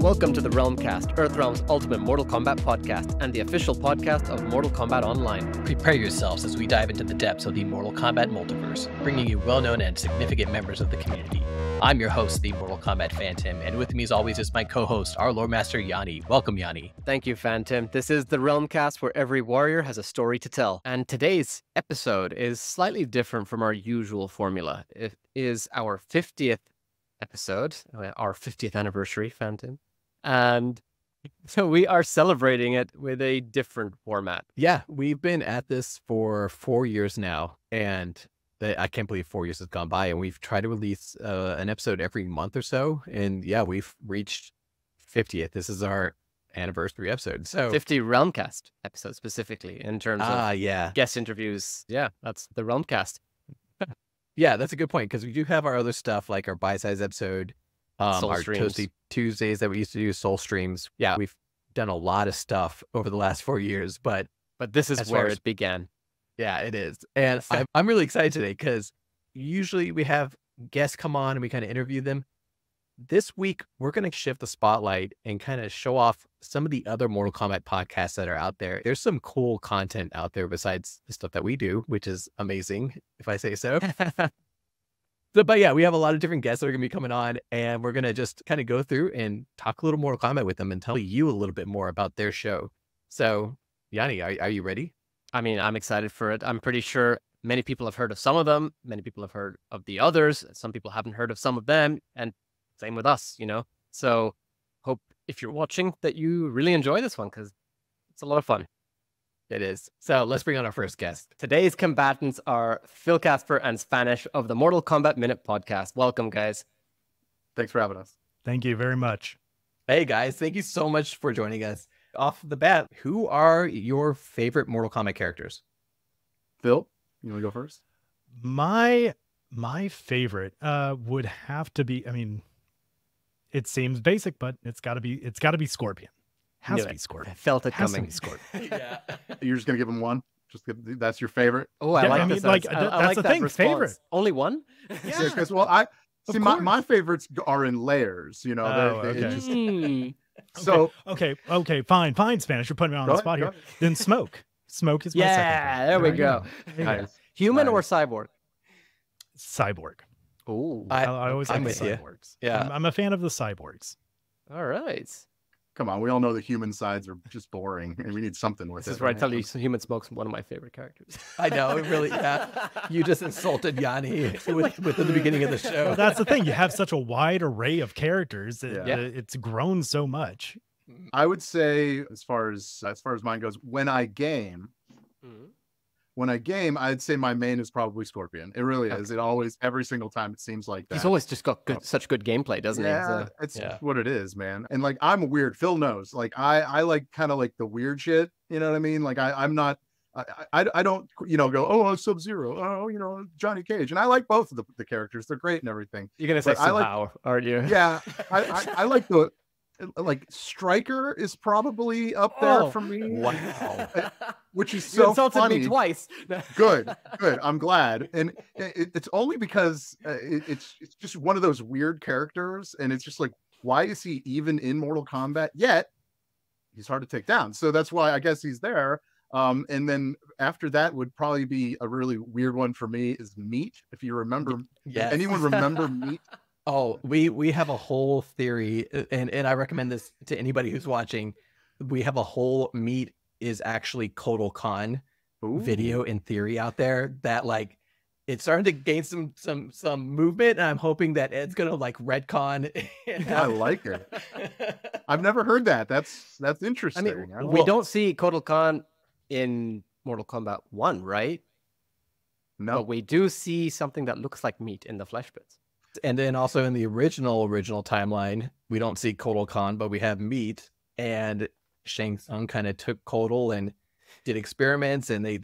Welcome to the Realmcast, Earthrealm's ultimate Mortal Kombat podcast, and the official podcast of Mortal Kombat Online. Prepare yourselves as we dive into the depths of the Mortal Kombat multiverse, bringing you well-known and significant members of the community. I'm your host, the Mortal Kombat Phantom, and with me as always is my co-host, our Lore Master Yanni. Welcome, Yanni. Thank you, Phantom. This is the Realmcast, where every warrior has a story to tell. And today's episode is slightly different from our usual formula. It is our 50th episode, our 50th anniversary, Phantom. And so we are celebrating it with a different format. Yeah, we've been at this for 4 years now, and I can't believe 4 years has gone by, and we've tried to release an episode every month or so, and yeah, we've reached 50th. This is our anniversary episode. So 50 Realmcast episodes specifically in terms of guest interviews. Yeah, that's the Realmcast. Yeah, that's a good point, because we do have our other stuff, like our bite-size episode, Soul our streams. Toasty Tuesdays that we used to do, Soul Streams. Yeah, we've done a lot of stuff over the last 4 years, but this is where it began. Yeah, it is. And I'm really excited today because usually we have guests come on and we kind of interview them. This week, we're going to shift the spotlight and kind of show off some of the other Mortal Kombat podcasts that are out there. There's some cool content out there besides the stuff that we do, which is amazing, if I say so. But yeah, we have a lot of different guests that are going to be coming on, and we're going to just kind of go through and talk a little Mortal Kombat with them and tell you a little bit more about their show. So, Yanni, are you ready? I mean, I'm excited for it. I'm pretty sure many people have heard of some of them. Many people have heard of the others. Some people haven't heard of some of them. And same with us, you know? So hope if you're watching that you really enjoy this one, because it's a lot of fun. It is. So let's bring on our first guest. Today's combatants are Phil Casper and Spanish of the Mortal Kombat Minute podcast. Welcome, guys. Thanks for having us. Thank you very much. Hey, guys. Thank you so much for joining us. Off the bat, who are your favorite Mortal Kombat characters? Phil, you want to go first? My favorite would have to be, I mean, it seems basic, but it's got to be Scorpion. Has to be Scorpion. I felt it Has coming. to be Scorpion. Yeah. You're just gonna give him one. That's your favorite. Oh, I Yeah, like I mean, this. like, I that's like the that thing, response. favorite. Only one? Yeah, because my favorites are in layers. You know, Oh, it okay. just- Mm. so Okay, fine, Spanish. You're putting me on Go the ahead, spot go here. Then Smoke. Smoke is my second Yeah, favorite. there we you go. There you go. nice. Human or Nice. cyborg? Cyborg. Oh, I always I'm like the with you. cyborgs. Yeah. I'm a fan of the cyborgs. all right. Come on, we all know the human sides are just boring, and we need something with This it. is where I right? tell you, Human Smoke's one of my favorite characters. I know, it really, yeah. You just insulted Yanni within the beginning of the show. Well, that's the thing. You have such a wide array of characters. Yeah. It's grown so much. I would say, as far as mine goes, when I game, I'd say my main is probably Scorpion. It really is. It always, every single time, it seems like that. He's always just got such good gameplay, doesn't he? Yeah, So, it's yeah. what it is, man. And like, I'm weird. Phil knows. Like, I like kind of like the weird shit. You know what I mean? Like, I'm not. I don't, go, oh, Sub-Zero, oh, Johnny Cage, and I like both of the characters. They're great and everything. you're gonna say But I like- somehow, aren't you? Yeah, I like the. Like Striker is probably up there for me. Wow. Which is You so insulted funny. me twice. Good. I'm glad, and it's only because it's just one of those weird characters, and it's just like, why is he even in Mortal Kombat yet? He's hard to take down, so that's why I guess he's there. And then after that would probably be a really weird one for me is Meat. If you remember, Yes. anyone remember Meat? Oh, we have a whole theory, and I recommend this to anybody who's watching. We have a whole Meat is actually Kotal Khan video in theory out there that like it's starting to gain some movement, and I'm hoping that Ed's gonna like retcon. I like it. I've never heard that. That's interesting. I mean, I we love- don't see Kotal Khan in Mortal Kombat 1, right? no. But we do see something that looks like Meat in the flesh bits. And then also in the original timeline, we don't see Kotal Khan, but we have Meat, and Shang Tsung kind of took Kotal and did experiments, and they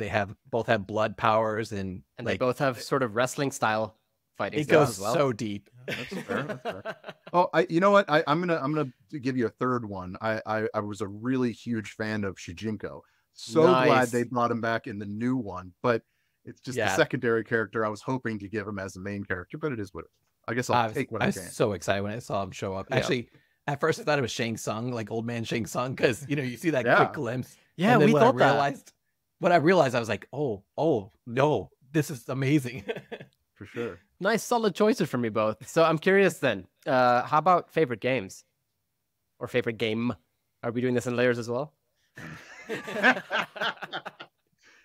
both have blood powers, and And like they both have sort of wrestling style fighting it styles goes as well. so deep. That's fair. That's fair. Oh, you know what? I'm gonna give you a third one. I was a really huge fan of Shijinko. So glad Nice. they brought him back in the new one. But It's just Yeah. the secondary character. I was hoping to give him as the main character, but it is what it is. I guess I'll take what I was can. so excited when I saw him show up. Yeah. Actually, at first I thought it was Shang Tsung, like old man Shang Tsung, because you see that Yeah. quick glimpse. Yeah, and then we when thought I realized, When I realized, I was like, oh no, this is amazing. For sure. Nice, solid choices from you both. So I'm curious then, how about favorite games? Or favorite game? Are we doing this in layers as well?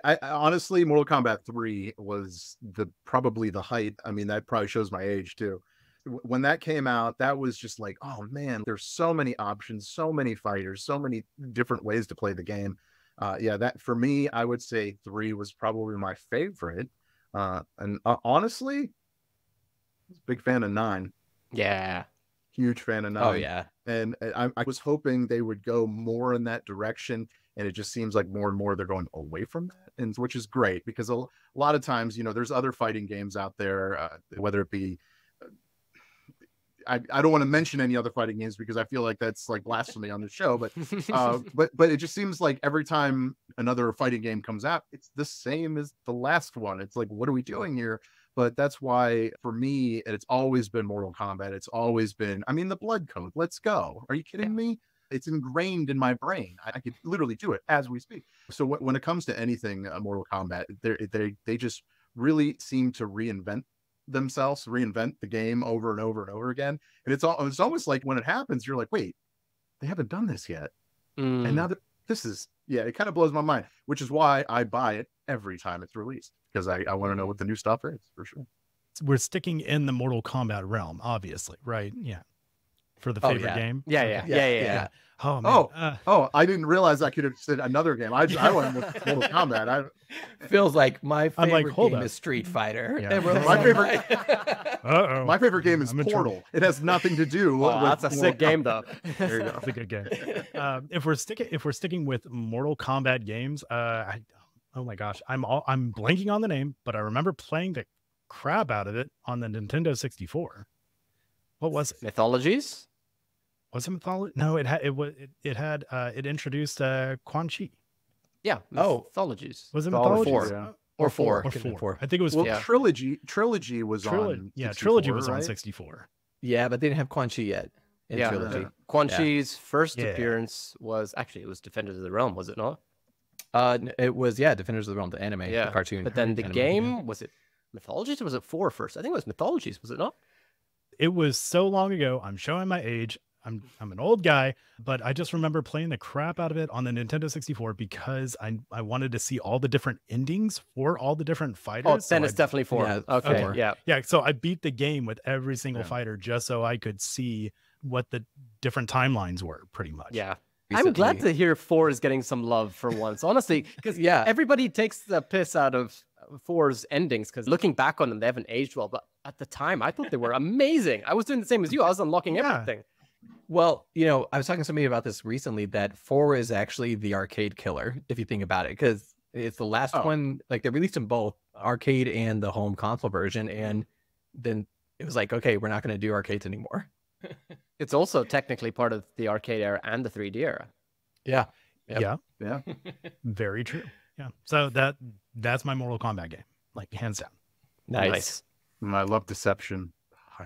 I honestly, Mortal Kombat 3 was probably the height. I mean, that probably shows my age too. When that came out, that was just like, oh man, there's so many options, so many fighters, so many different ways to play the game. Yeah, that for me, I would say 3 was probably my favorite. And honestly, I was a big fan of 9. Yeah. Huge fan of 9. Oh yeah. And I was hoping they would go more in that direction. And it just seems like more and more they're going away from that, and which is great because a lot of times, there's other fighting games out there, whether it be, I don't want to mention any other fighting games because I feel like that's like blasphemy on the show, but it just seems like every time another fighting game comes out, it's the same as the last one. It's like, what are we doing here? But that's why for me, it's always been Mortal Kombat. It's always been, I mean, the blood code. Let's go. Are you kidding me? It's ingrained in my brain. I could literally do it as we speak. So when it comes to anything Mortal Kombat, they just really seem to reinvent themselves, reinvent the game over and over and over again. And it's almost like when it happens, you're like, wait, they haven't done this yet. And now that this is, it kind of blows my mind, which is why I buy it every time it's released because I want to know what the new stuff is for sure. We're sticking in the Mortal Kombat realm, obviously, right? Yeah. For the favorite game. Yeah. Oh man. I didn't realize I could have said another game. I went with Mortal Kombat. Feels like my favorite hold game up. is Street Fighter. Yeah. And we're like, My favorite, my favorite game is I'm in trouble. Portal. It has nothing to do with. That's a sick game, though. There you go. That's a good game. If we're sticking with Mortal Kombat games, oh my gosh, I'm blanking on the name, but I remember playing the crap out of it on the Nintendo 64. What was it? Mythologies? Was it Mythology? No, it introduced Quan Chi. Yeah. Mythologies. Was it All Mythology? four. Yeah. or four. Or four. I think it was Well, four. Trilogy was on. Yeah, 64, Trilogy was on right? 64. Yeah, but they didn't have Quan Chi yet in Trilogy. Quan Yeah. Chi's first Yeah. appearance was it was Defenders of the Realm, was it not? It was Defenders of the Realm, the anime, Yeah. the cartoon. But then the anime, game, yeah. was it Mythologies or was it 4 first? I think it was Mythologies, was it not? It was so long ago. I'm showing my age. I'm an old guy, but I just remember playing the crap out of it on the Nintendo 64 because I wanted to see all the different endings for all the different fighters. Oh, So then it's definitely 4. Yeah, Okay, 4. yeah. yeah, so I beat the game with every single Yeah. fighter just so I could see what the different timelines were, pretty much. Yeah. I'm glad Recently- to hear 4 is getting some love for once, honestly, because Yeah. everybody takes the piss out of 4's endings because looking back on them, they haven't aged well. But at the time, I thought they were amazing. I was doing the same as you. I was unlocking Yeah. everything. Well, I was talking to somebody about this recently that 4 is actually the arcade killer, if you think about it, because it's the last one. Like they released them both, arcade and the home console version, and then it was like, okay, we're not going to do arcades anymore. It's also technically part of the arcade era and the 3D era. Yeah. Yeah, Yeah. very true. Yeah, so that's my Mortal Kombat game, like hands down. Nice. And I love Deception.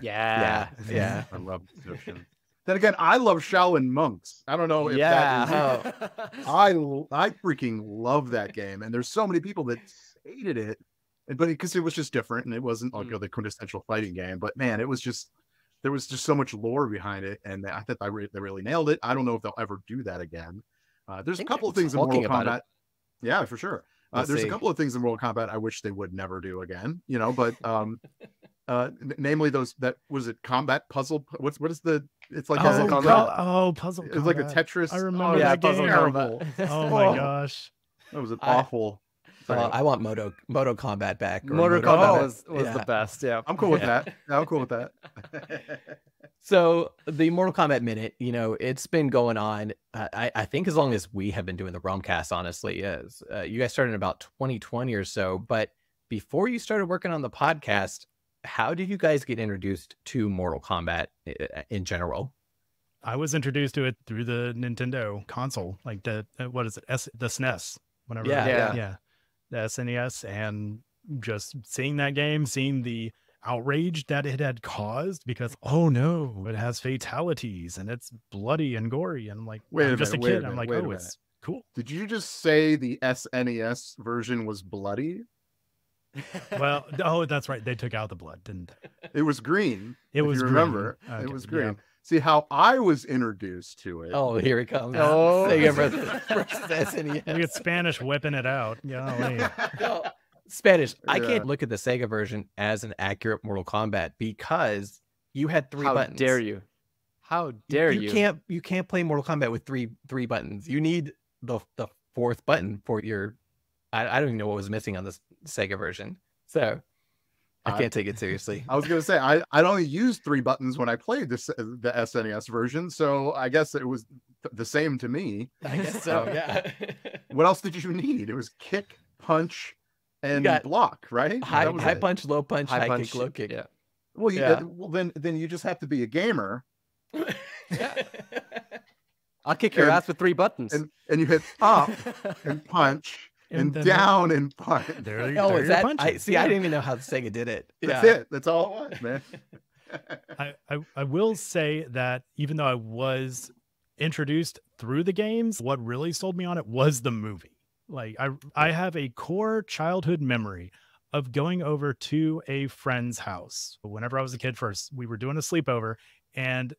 Yeah. Yeah. I love Deception. Then again, I love Shaolin Monks. I don't know if that is. I freaking love that game, and there's so many people that hated it, but because it was just different and it wasn't like the quintessential fighting game. But man, there was just so much lore behind it, and I thought they really nailed it. I don't know if they'll ever do that again. There's a couple of things in Mortal Kombat. Yeah, for sure. There's a couple of things in Mortal Kombat I wish they would never do again. But namely those that was it combat puzzle. What is the? It's like Puzzle Combat. Puzzle It's like a Combat. Tetris. I remember yeah, that game. Puzzle terrible. Combat. Oh my gosh. That was an I- awful. I want Moto Combat back. or Mortal Moto Kombat Combat. was Yeah. the best. Yeah. I'm cool with that. I'm cool with that. So the Mortal Kombat Minute, it's been going on. I think as long as we have been doing the Realmcast, honestly, is you guys started in about 2020 or so. But before you started working on the podcast, how did you guys get introduced to Mortal Kombat in general? I was introduced to it through the Nintendo console, like the what is it? The SNES. Whenever. Yeah. The SNES, and just seeing that game, seeing the outrage that it had caused, because oh no, it has fatalities and it's bloody and gory, and I'm like, Wait a I'm just a minute, wait a kid. I'm minute, like, wait a oh, minute. it's cool. Did you just say the SNES version was bloody? Well, oh, that's right. They took out the blood, didn't they? It was green. It if was you green. remember. Okay, It was yeah. green. See how I was introduced to it. Oh, here it comes. Oh. Sega versus SNES. We get Spanish whipping it out. Yeah. No, Spanish. I Yeah. can't look at the Sega version as an accurate Mortal Kombat because you had three How buttons. dare you? How dare you? You can't play Mortal Kombat with three buttons. You need the fourth button for your. I don't even know what was missing on this Sega version, so I can't take it seriously. I was gonna say I'd only used 3 buttons when I played the SNES version, so I guess it was the same to me. I guess so. Yeah. What else did you need? It was kick, punch, and got block, right? High That was it. punch, low punch, high punch, kick, low kick. Yeah. Well, Yeah. well then you just have to be a gamer, I'll kick your And- ass with 3 buttons. and you hit up and punch and then down and punch. there Oh, there is you're that? punching. I didn't even know how Sega did it. That's it. That's all it was, man. I will say that even though I was introduced through the games, what really sold me on it was the movie. Like I have a core childhood memory of going over to a friend's house. Whenever I was a kid first, we were doing a sleepover and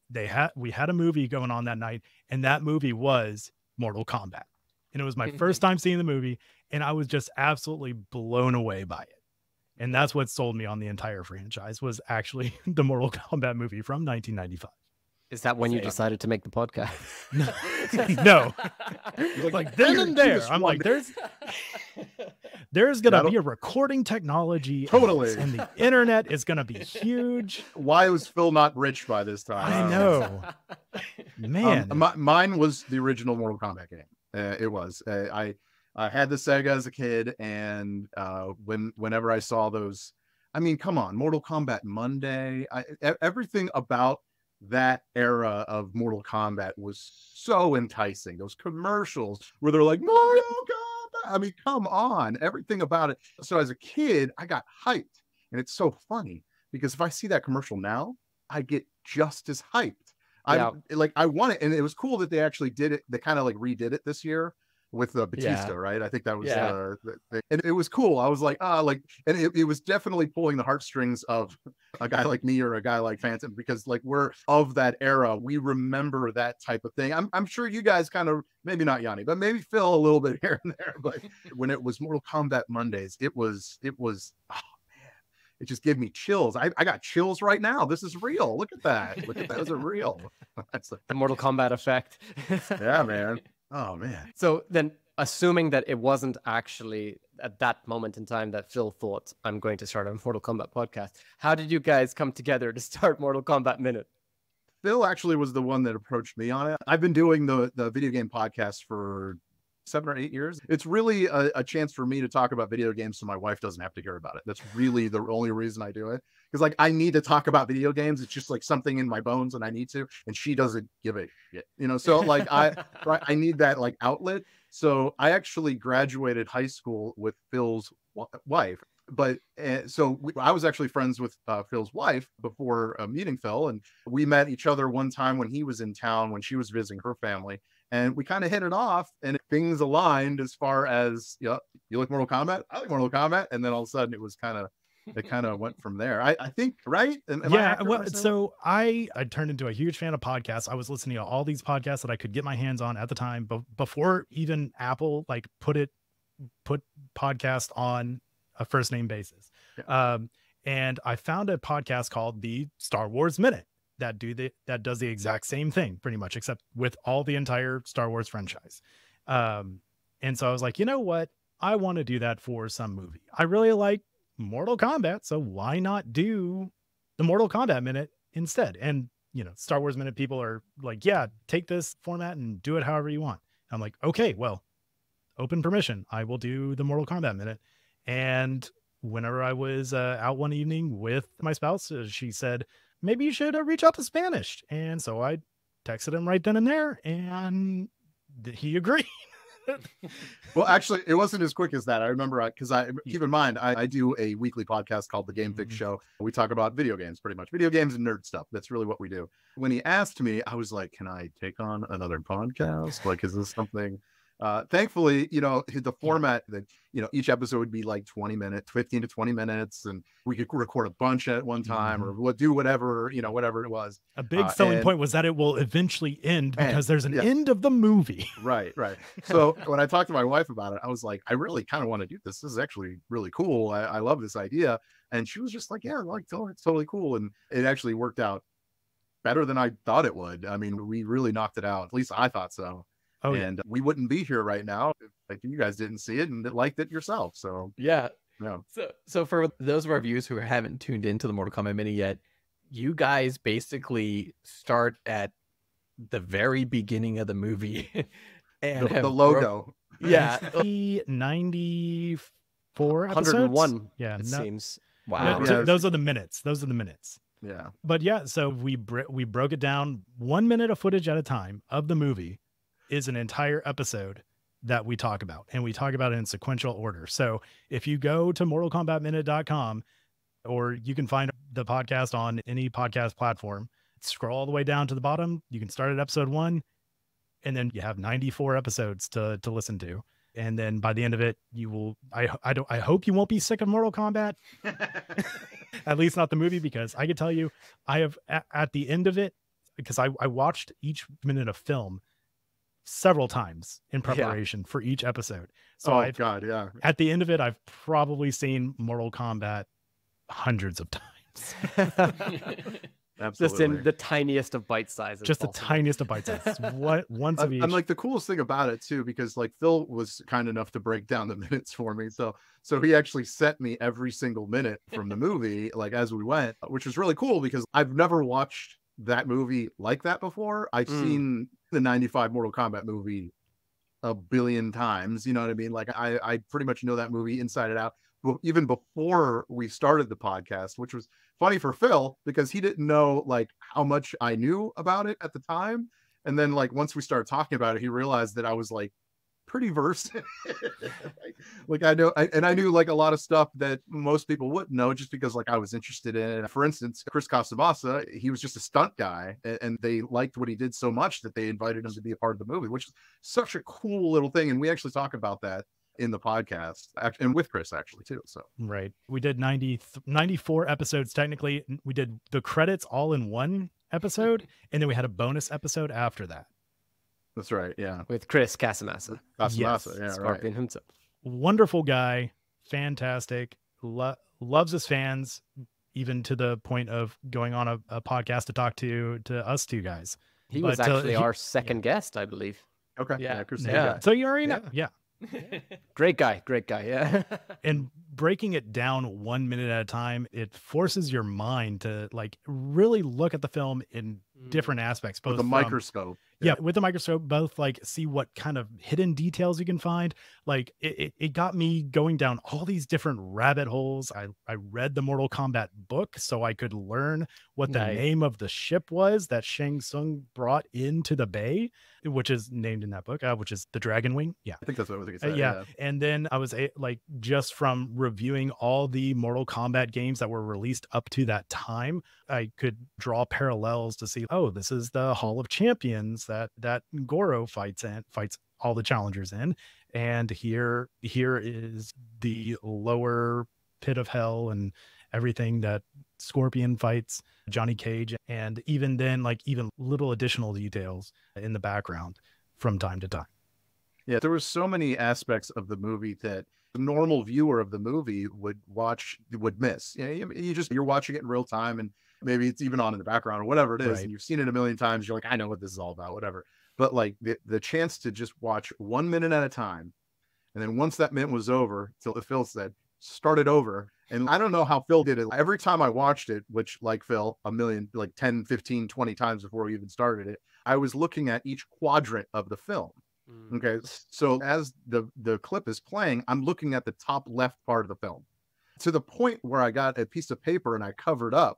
we had a movie going on that night, and that movie was Mortal Kombat. And it was my first time seeing the movie, and I was just absolutely blown away by it. And that's what sold me on the entire franchise, was actually the Mortal Kombat movie from 1995. Is that when you Same. decided to make the podcast? No, like then and there, I'm like, there's gonna be a recording technology, Totally. and the internet is gonna be huge. Why was Phil not rich by this time? I know, man. Mine was the original Mortal Kombat game. It was. I had the Sega as a kid, and whenever I saw those, I mean, come on, Mortal Kombat Monday, everything about that era of Mortal Kombat was so enticing. Those commercials where they're like, Mortal Kombat. I mean, come on, everything about it. So as a kid, I got hyped, and it's so funny because if I see that commercial now, I get just as hyped. Yeah. I want it, and it was cool that they actually did it. They kind of like redid it this year with Batista, Yeah. right? I think that was Yeah. and it was cool. I was like, and it was definitely pulling the heartstrings of a guy like me or a guy like Phantom, because like we're of that era. We remember that type of thing. I'm sure you guys kind of, maybe not Yanni, but maybe Phil a little bit here and there. But when it was Mortal Kombat Mondays, it was oh man, it just gave me chills. I got chills right now. This is real. Look at that. Look at that. Those are real. That's The Mortal Kombat effect. yeah, man. Oh man. So then, assuming that it wasn't actually at that moment in time that Phil thought, I'm going to start a Mortal Kombat podcast, how did you guys come together to start Mortal Kombat Minute? Phil actually was the one that approached me on it. I've been doing the video game podcast for 7 or 8 years. It's really a chance for me to talk about video games so my wife doesn't have to hear about it. That's really the only reason I do it. Because like I need to talk about video games. It's just like something in my bones and I need to, and she doesn't give a shit, so like I need that like outlet. So I actually graduated high school with Phil's wife. But I was actually friends with Phil's wife before meeting Phil, and we met each other one time when he was in town when she was visiting her family, and we kind of hit it off, and things aligned as far as you like Mortal Kombat, I like Mortal Kombat, and then all of a sudden it kind of went from there. I think, right? Am I Yeah, accurate well, when I say so I turned into a huge fan of podcasts. I was listening to all these podcasts that I could get my hands on at the time, but before even Apple like put podcast on a first name basis. Yeah. And I found a podcast called the Star Wars Minute that does the exact same thing pretty much, except with all the entire Star Wars franchise. And so I was like, you know what? I want to do that for some movie. I really like Mortal Kombat, so why not do the Mortal Kombat Minute instead? And Star Wars Minute people are like, yeah, take this format and do it however you want. I'm like, okay, well, open permission. I will do the Mortal Kombat Minute. And whenever I was out one evening with my spouse, she said, maybe you should reach out to Spanish. And so I texted him right then and there, and he agreed. Well, actually, it wasn't as quick as that. I remember because I keep in mind I do a weekly podcast called The Game Fix Show. We talk about video games, pretty much video games and nerd stuff. That's really what we do. When he asked me, I was like, "Can I take on another podcast? Like, is this something?" Thankfully, the format that each episode would be like 20 minutes, 15 to 20 minutes, and we could record a bunch at one time or do whatever whatever it was. A big selling point was that it will eventually end because there's an end of the movie. Right. So when I talked to my wife about it, I was like, I really kind of want to do this. This is actually really cool. I love this idea. And she was just like, yeah, like, it's totally cool. And it actually worked out better than I thought it would. I mean, we really knocked it out. At least I thought so. Oh, and we wouldn't be here right now if you guys didn't see it and liked it yourself. So yeah. Yeah. So for those of our viewers who haven't tuned into the Mortal Kombat Mini yet, you guys basically start at the very beginning of the movie and the logo. Yeah. 94 episodes. 101. Yeah. It seems. Wow. Those are the minutes. Yeah. But yeah, so we broke it down 1 minute of footage at a time of the movie is an entire episode that we talk about, and we talk about it in sequential order. So if you go to mortalkombatminute.com, or you can find the podcast on any podcast platform, scroll all the way down to the bottom, you can start at episode 1, and then you have 94 episodes to listen to. And then by the end of it, you will, I hope you won't be sick of Mortal Kombat, at least not the movie, because I can tell you, I have at the end of it, because I watched each minute of film several times in preparation for each episode. So at the end of it, I've probably seen Mortal Kombat hundreds of times. Absolutely. Just in the tiniest of bite sizes. Just the tiniest of bite sizes. Once of each. And like the coolest thing about it too, because like Phil was kind enough to break down the minutes for me. So he actually sent me every single minute from the movie, like as we went, which was really cool because I've never watched that movie like that before. I've seen the 95 Mortal Kombat movie a billion times. You know what I mean? Like I pretty much know that movie inside and out. Even before we started the podcast, which was funny for Phil because he didn't know like how much I knew about it at the time. And then like once we started talking about it, he realized that I was like pretty versed. Like I knew like a lot of stuff that most people wouldn't know just because like I was interested in it. For instance, Chris Casamassa, he was just a stunt guy and they liked what he did so much that they invited him to be a part of the movie, which is such a cool little thing. And we actually talk about that in the podcast and with Chris actually too. So right, we did 94 episodes. Technically we did the credits all in one episode, and then we had a bonus episode after that. That's right. Yeah. With Chris Casamassa. Yes. Yeah. Scorpion himself. Wonderful guy. Fantastic. Loves his fans, even to the point of going on a podcast to talk to us two guys. He was actually our second guest, I believe. Okay. Yeah. Yeah. So you already know. Yeah. Great guy. Yeah. And breaking it down 1 minute at a time, it forces your mind to like really look at the film in different aspects, both with a microscope. Yeah, with the microscope, both like see what kind of hidden details you can find. Like it got me going down all these different rabbit holes. I read the Mortal Kombat book so I could learn what the name of the ship was that Shang Tsung brought into the bay, which is named in that book, which is the Dragon Wing. Yeah, I think that's what I was going to say. Yeah, and then I was like, just from reviewing all the Mortal Kombat games that were released up to that time, I could draw parallels to see, oh, this is the Hall of Champions that Goro fights all the challengers in, and here is the lower pit of hell and everything that Scorpion fights Johnny Cage, and even then, like even little additional details in the background from time to time. Yeah, there were so many aspects of the movie that the normal viewer of the movie would miss. You're watching it in real time, and maybe it's even on in the background or whatever it is, Right. and you've seen it a million times. You're like, I know what this is all about, whatever. But like the chance to just watch 1 minute at a time, and then once that minute was over, till Phil said, start it over. And I don't know how Phil did it. Every time I watched it, which like Phil, a million, like 10, 15, 20 times before we even started it, I was looking at each quadrant of the film. Okay. So as the clip is playing, I'm looking at the top left part of the film to the point where I got a piece of paper and I covered up.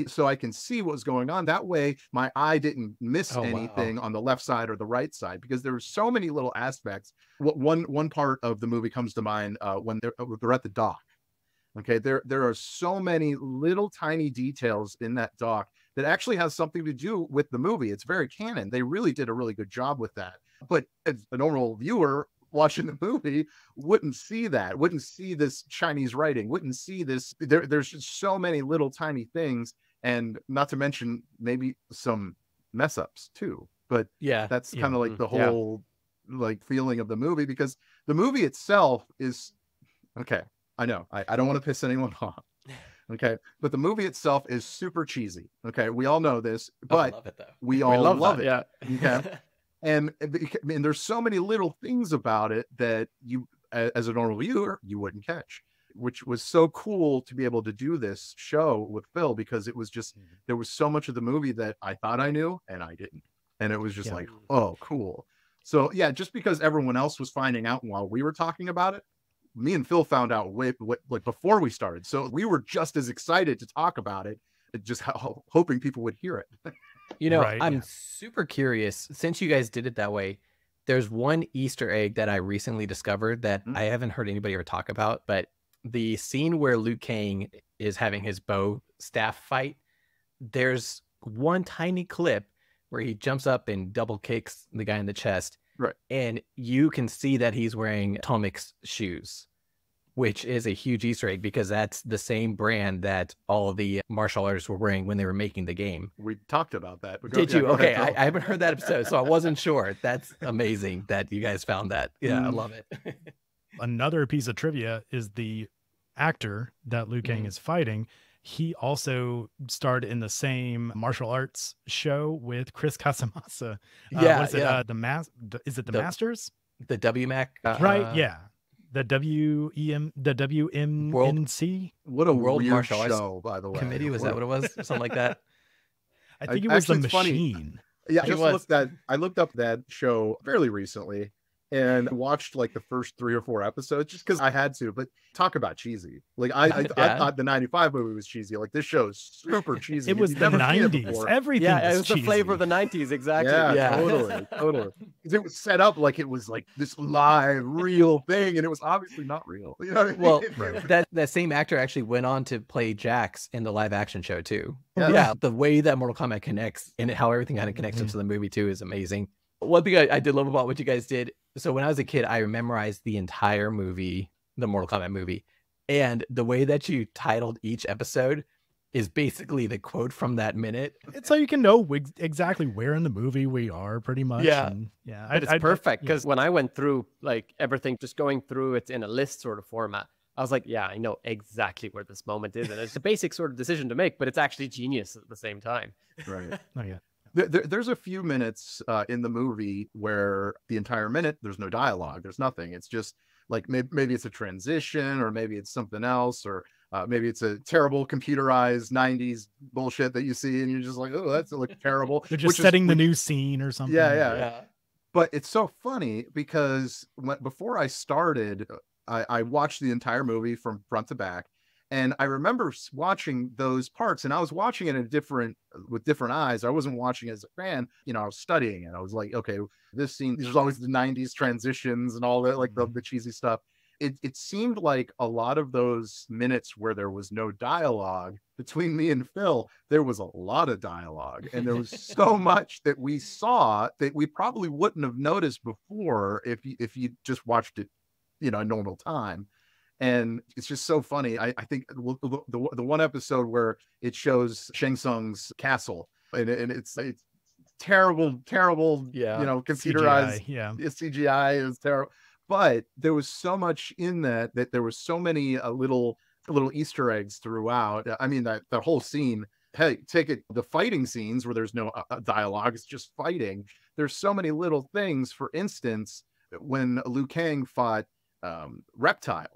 so I can see what was going on. That way my eye didn't miss anything on the left side or the right side, because there were so many little aspects. One part of the movie comes to mind when they're at the dock. Okay, there are so many little tiny details in that dock that actually has something to do with the movie. It's very canon. They really did a really good job with that. But as a normal viewer watching the movie wouldn't see that, wouldn't see this Chinese writing, wouldn't see this. There's just so many little tiny things, and not to mention maybe some mess ups too. But Yeah, that's kind of like the whole like feeling of the movie, because the movie itself is okay. I know I don't want to piss anyone off. Okay, but the movie itself is super cheesy. Okay, we all know this, but I love it, though. we all love it. Yeah. Okay. And there's so many little things about it that you, as a normal viewer, you wouldn't catch, which was so cool to be able to do this show with Phil, because it was just, there was so much of the movie that I thought I knew and I didn't. And it was just like, oh, cool. So yeah, just because everyone else was finding out while we were talking about it, me and Phil found out like before we started. So we were just as excited to talk about it, just hoping people would hear it. You know, Right, I'm super curious, since you guys did it that way, there's one Easter egg that I recently discovered that I haven't heard anybody ever talk about, but the scene where Liu Kang is having his bow staff fight, there's one tiny clip where he jumps up and double kicks the guy in the chest. Right. And you can see that he's wearing Tomic's shoes, which is a huge Easter egg, because that's the same brand that all of the martial artists were wearing when they were making the game. We talked about that. But Did you? go Okay, ahead, Phil. I haven't heard that episode, so I wasn't sure. That's amazing that you guys found that. Yeah, I love it. Another piece of trivia is the actor that Liu Kang is fighting. He also starred in the same martial arts show with Chris Casamassa. Is it the Masters? The WMAC, Right. Yeah. The WMNC. What a World weird Martial Arts show, by the way. Committee, was that what it was? Something like that. I think it was the Actually, it's funny. Machine. Yeah, It I looked up that show fairly recently and watched like the first 3 or 4 episodes just because I had to. But talk about cheesy. Like I thought the 95 movie was cheesy. Like this show is super cheesy. It was You've the never seen it 90s. before. Everything Yeah, was it was the cheesy. flavor of the 90s, exactly. Yeah, totally. Because it was set up like it was like this live, real thing, and it was obviously not real. You know what I mean? Well, that same actor actually went on to play Jax in the live action show too. Yeah. Yeah, the way that Mortal Kombat connects and how everything kind of connects into the movie too is amazing. One thing I did love about what you guys did. So when I was a kid, I memorized the entire movie, the Mortal Kombat movie, and the way that you titled each episode is basically the quote from that minute. It's so you can know exactly where in the movie we are, pretty much. Yeah. And, yeah. But it's perfect, because when I went through like everything, just going through it in a list sort of format, I was like, yeah, I know exactly where this moment is. And it's a basic sort of decision to make, but it's actually genius at the same time. Right. Oh, yeah. There's a few minutes in the movie where the entire minute there's no dialogue, there's nothing. It's just like maybe it's a transition, or maybe it's something else, or maybe it's a terrible computerized 90s bullshit that you see and you're just like, oh, that's like terrible. They're just setting the new scene or something. Yeah. But it's so funny because before I started, I watched the entire movie from front to back. And I remember watching those parts, and I was watching it with different eyes. I wasn't watching it as a fan. You know, I was studying it. I was like, okay, this scene, there's always the 90s transitions and all that, like the cheesy stuff. It seemed like a lot of those minutes where there was no dialogue between me and Phil, there was a lot of dialogue. And there was so much that we saw that we probably wouldn't have noticed before if you just watched it, you know, in normal time. And it's just so funny. I think the one episode where it shows Shang Tsung's castle, and it's terrible, you know, computerized. CGI is terrible. But there was so much in that there was so many little Easter eggs throughout. I mean, that whole scene. Hey, take it, the fighting scenes where there's no dialogue, it's just fighting. There's so many little things. For instance, when Liu Kang fought Reptile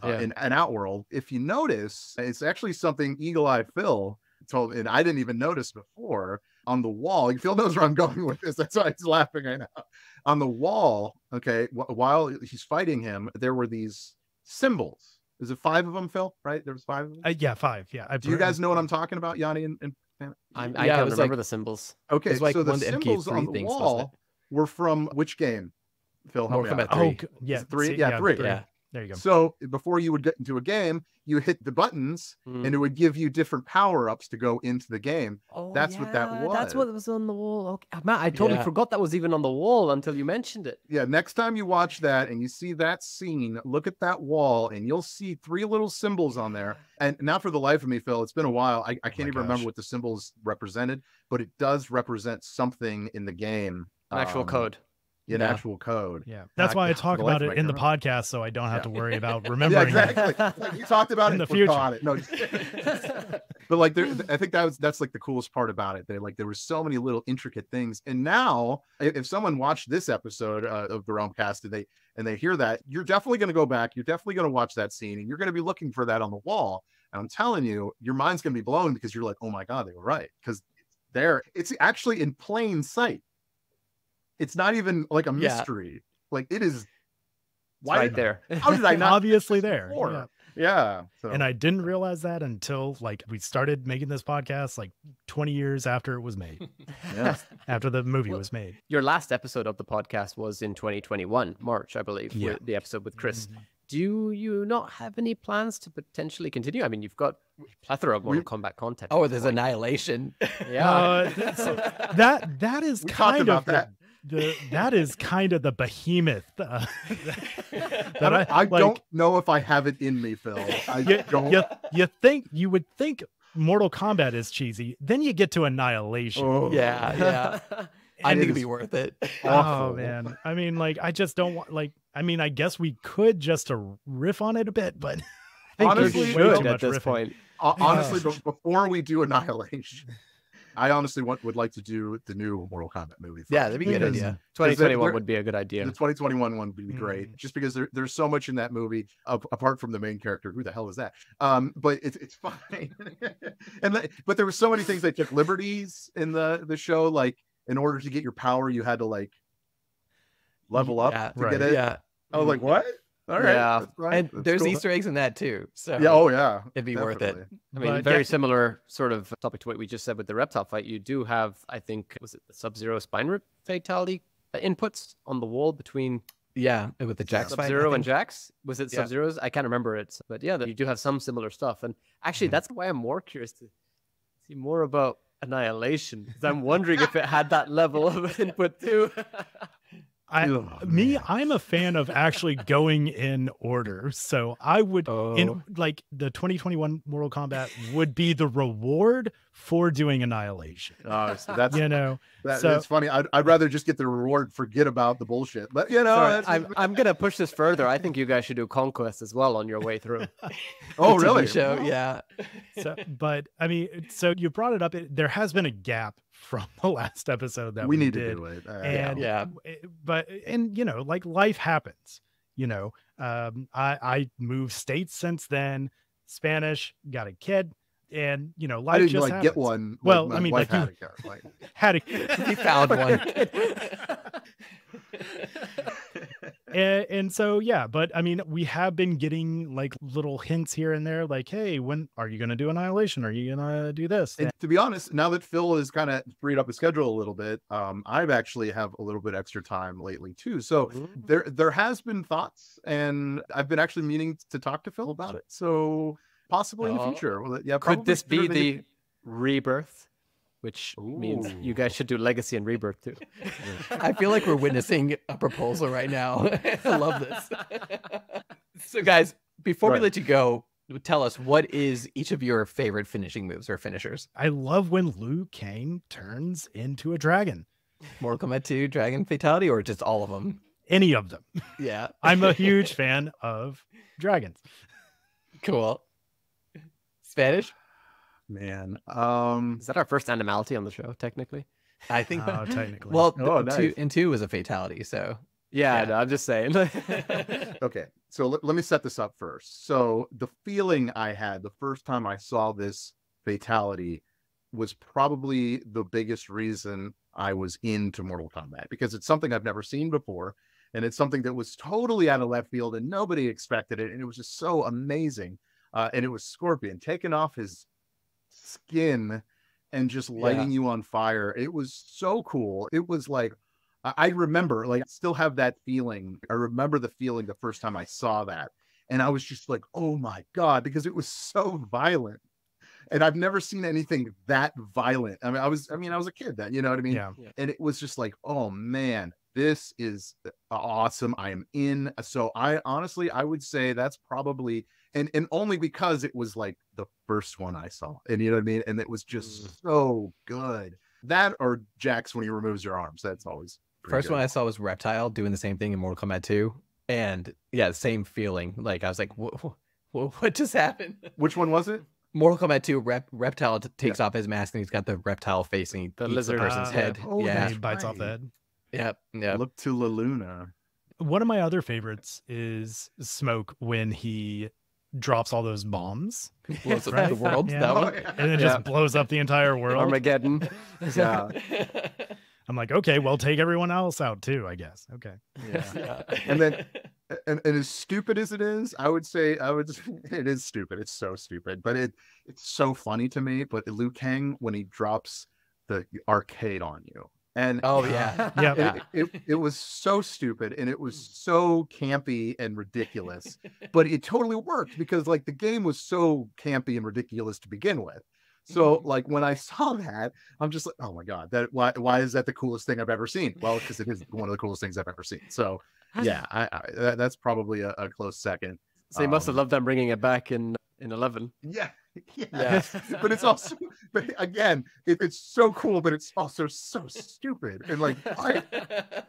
in an Outworld, if you notice, it's actually something Eagle-Eye Phil told, and I didn't even notice before. On the wall, Phil knows where I'm going with this, that's why he's laughing right now. On the wall, okay, while he's fighting him, there were these symbols Is it 5 of them, Phil? Right? There was 5 of them. Yeah, 5. Yeah. Do you guys know what I'm talking about, Yanni and I Yeah, can't it was remember like- the symbols. Okay, It's like so the one of the symbols MK3 on the things, wasn't it? wall were from which game? Phil, help me Mortal out. Kombat 3. Yeah. Is it 3? see, Yeah, 3. Yeah. There you go. So before you would get into a game, you hit the buttons Mm. and it would give you different power-ups to go into the game. Oh, That's what that That's was. what was on the wall. Okay. Matt, I totally Yeah. forgot that was even on the wall until you mentioned it. Yeah, next time you watch that and you see that scene, look at that wall and you'll see 3 little symbols on there. And now for the life of me, Phil, it's been a while. I can't even remember what the symbols represented, but it does represent something in the game. An actual code. In Yeah. actual code. Yeah. That's why I For talk the life about of it me, in the I can't podcast, so I don't have Yeah. to worry about Yeah, remembering it. exactly. Like, you talked about In it, the future. forgot it. No, but like, I think that's like the coolest part about it. There were so many little intricate things. And now, if someone watched this episode of the Realm Cast and they hear that, you're definitely going to go back. You're definitely going to watch that scene, and you're going to be looking for that on the wall. And I'm telling you, your mind's going to be blown because you're like, oh my god, they were right, because it's actually in plain sight. It's not even like a Yeah. mystery. Like it is. Right there. How did I not? Obviously there. before? Yeah. Yeah. So. And I didn't realize that until like we started making this podcast like 20 years after it was made, yeah. after the movie Well, was made. Your last episode of the podcast was in 2021, March, I believe, Yeah. with the episode with Chris. Mhm. Do you not have any plans to potentially continue? I mean, you've got a plethora of Mortal Kombat content. Oh, there's Annihilation. Yeah. So that is We talked kind about of that is kind of the behemoth that I like, don't know if I have it in me, Phil. I you, don't. you would think Mortal Kombat is cheesy, then you get to Annihilation. Oh, Yeah, yeah. I And think it it'd be is- worth it. Oh awful. man, I mean, like, I just don't want, like, I mean, I guess we could just to riff on it a bit, but I think Honestly, you way too should at much this riffing. point. Honestly, before we do Annihilation, I honestly would like to do the new Mortal Kombat movie. Yeah, that'd be a good because idea. 2021 there- would be a good idea. The 2021 one would be great, Mm. just because there's so much in that movie apart from the main character. Who the hell is that? But it's fine. But there were so many things they took liberties in the show. Like in order to get your power, you had to like level up Yeah, to right. get it. Yeah. I was like, what? All right. Yeah. that's fine. And That's there's cool. Easter eggs in that too. So Yeah. Oh yeah. it'd be worth it. Definitely. I mean, But very yeah. similar sort of topic to what we just said with the reptile fight. You do have, I think, was it the Sub-Zero spine rip fatality inputs on the wall between Yeah, with the Jax fight, I Sub-Zero and think. Jax? Was it Yeah. Sub-Zero's? I can't remember it. But yeah, you do have some similar stuff. And actually, that's why I'm more curious to see more about Annihilation. Because I'm wondering if it had that level of input too. Oh, I'm a fan of actually going in order. So I would, Oh. in like the 2021 Mortal Kombat would be the reward for doing Annihilation. Oh, so that's You know, that, so- it's funny. I'd rather just get the reward, forget about the bullshit. But you know, Sorry, that's- I'm going to push this further. I think you guys should do Conquest as well on your way through. oh The TV really? show, yeah. so, but I mean, so you brought it up. There has been a gap from the last episode that We need did. to do it. And Yeah. but you know, like life happens. You know, I moved states since then. Spanish, got a kid, and you know, life I didn't just like happens. get one. Well, my I mean, wife like had you a car, like, had a He found one. and so yeah, but I mean, we have been getting like little hints here and there, like, hey, when are you going to do Annihilation? Are you going to do this? and to be honest, now that Phil has kind of freed up his schedule a little bit, I've actually have a little bit extra time lately too. So there has been thoughts, and I've been actually meaning to talk to Phil about it. So possibly in the Oh. future. Well, yeah. Could probably this be sooner than you- the rebirth? Which means you Ooh. guys should do Legacy and Rebirth too. I feel like we're witnessing a proposal right now. I love this. So, guys, before we Right. let you go, tell us, what is each of your favorite finishing moves or finishers? I love when Liu Kang turns into a dragon. Mortal Kombat 2, Dragon Fatality, or just all of them? Any of them. Yeah. I'm a huge fan of dragons. Cool. Spanish? Man. Is that our first animality on the show, technically? I think. Technically. Well, Oh, two nice. two was a fatality, so. Yeah, Yeah. no, I'm just saying. Okay, so let me set this up first. So the feeling I had the first time I saw this fatality was probably the biggest reason I was into Mortal Kombat, because it's something I've never seen before. And it's something that was totally out of left field and nobody expected it. And it was just so amazing. And it was Scorpion taking off his skin and just lighting you on fire. It was so cool. It was like, I remember, like, I still have that feeling. I remember the feeling the first time I saw that. And I was just like, oh my God, because it was so violent. And I've never seen anything that violent. I mean, I was a kid then, you know what I mean? Yeah. And it was just like, oh man, this is awesome. I am in. So I honestly, I would say that's probably, and only because it was like the first one I saw, and you know what I mean? And it was just so good. That or Jax when he removes your arms. That's always First good. one I saw was Reptile doing the same thing in Mortal Kombat 2. And yeah, same feeling. Like I was like, what just happened? Which one was it? Mortal Kombat 2, Reptile takes off his mask and he's got the reptile face and he The eats lizard the person's head. Oh, yeah. And he bites off the right. head. Yep. Yeah. Look to La Luna. One of my other favorites is Smoke when he drops all those bombs. Blows up Right? the world. Yeah. That one. And then just blows up the entire world. Armageddon. Yeah. I'm like, okay, well, take everyone else out too, I guess. Okay. Yeah. And then, and as stupid as it is, it is stupid. It's so stupid, but it's so funny to me. But Liu Kang, when he drops the arcade on you, and Oh yeah. Yeah. it was so stupid and it was so campy and ridiculous, but it totally worked because like the game was so campy and ridiculous to begin with. So like when I saw that, I'm just like, oh my God, why is that the coolest thing I've ever seen? Well, because it is one of the coolest things I've ever seen. So yeah, that's probably a close second. So you must have loved them bringing it back in 11. Yeah. Yeah. But it's also, but again, it's so cool, but it's also so stupid. And like,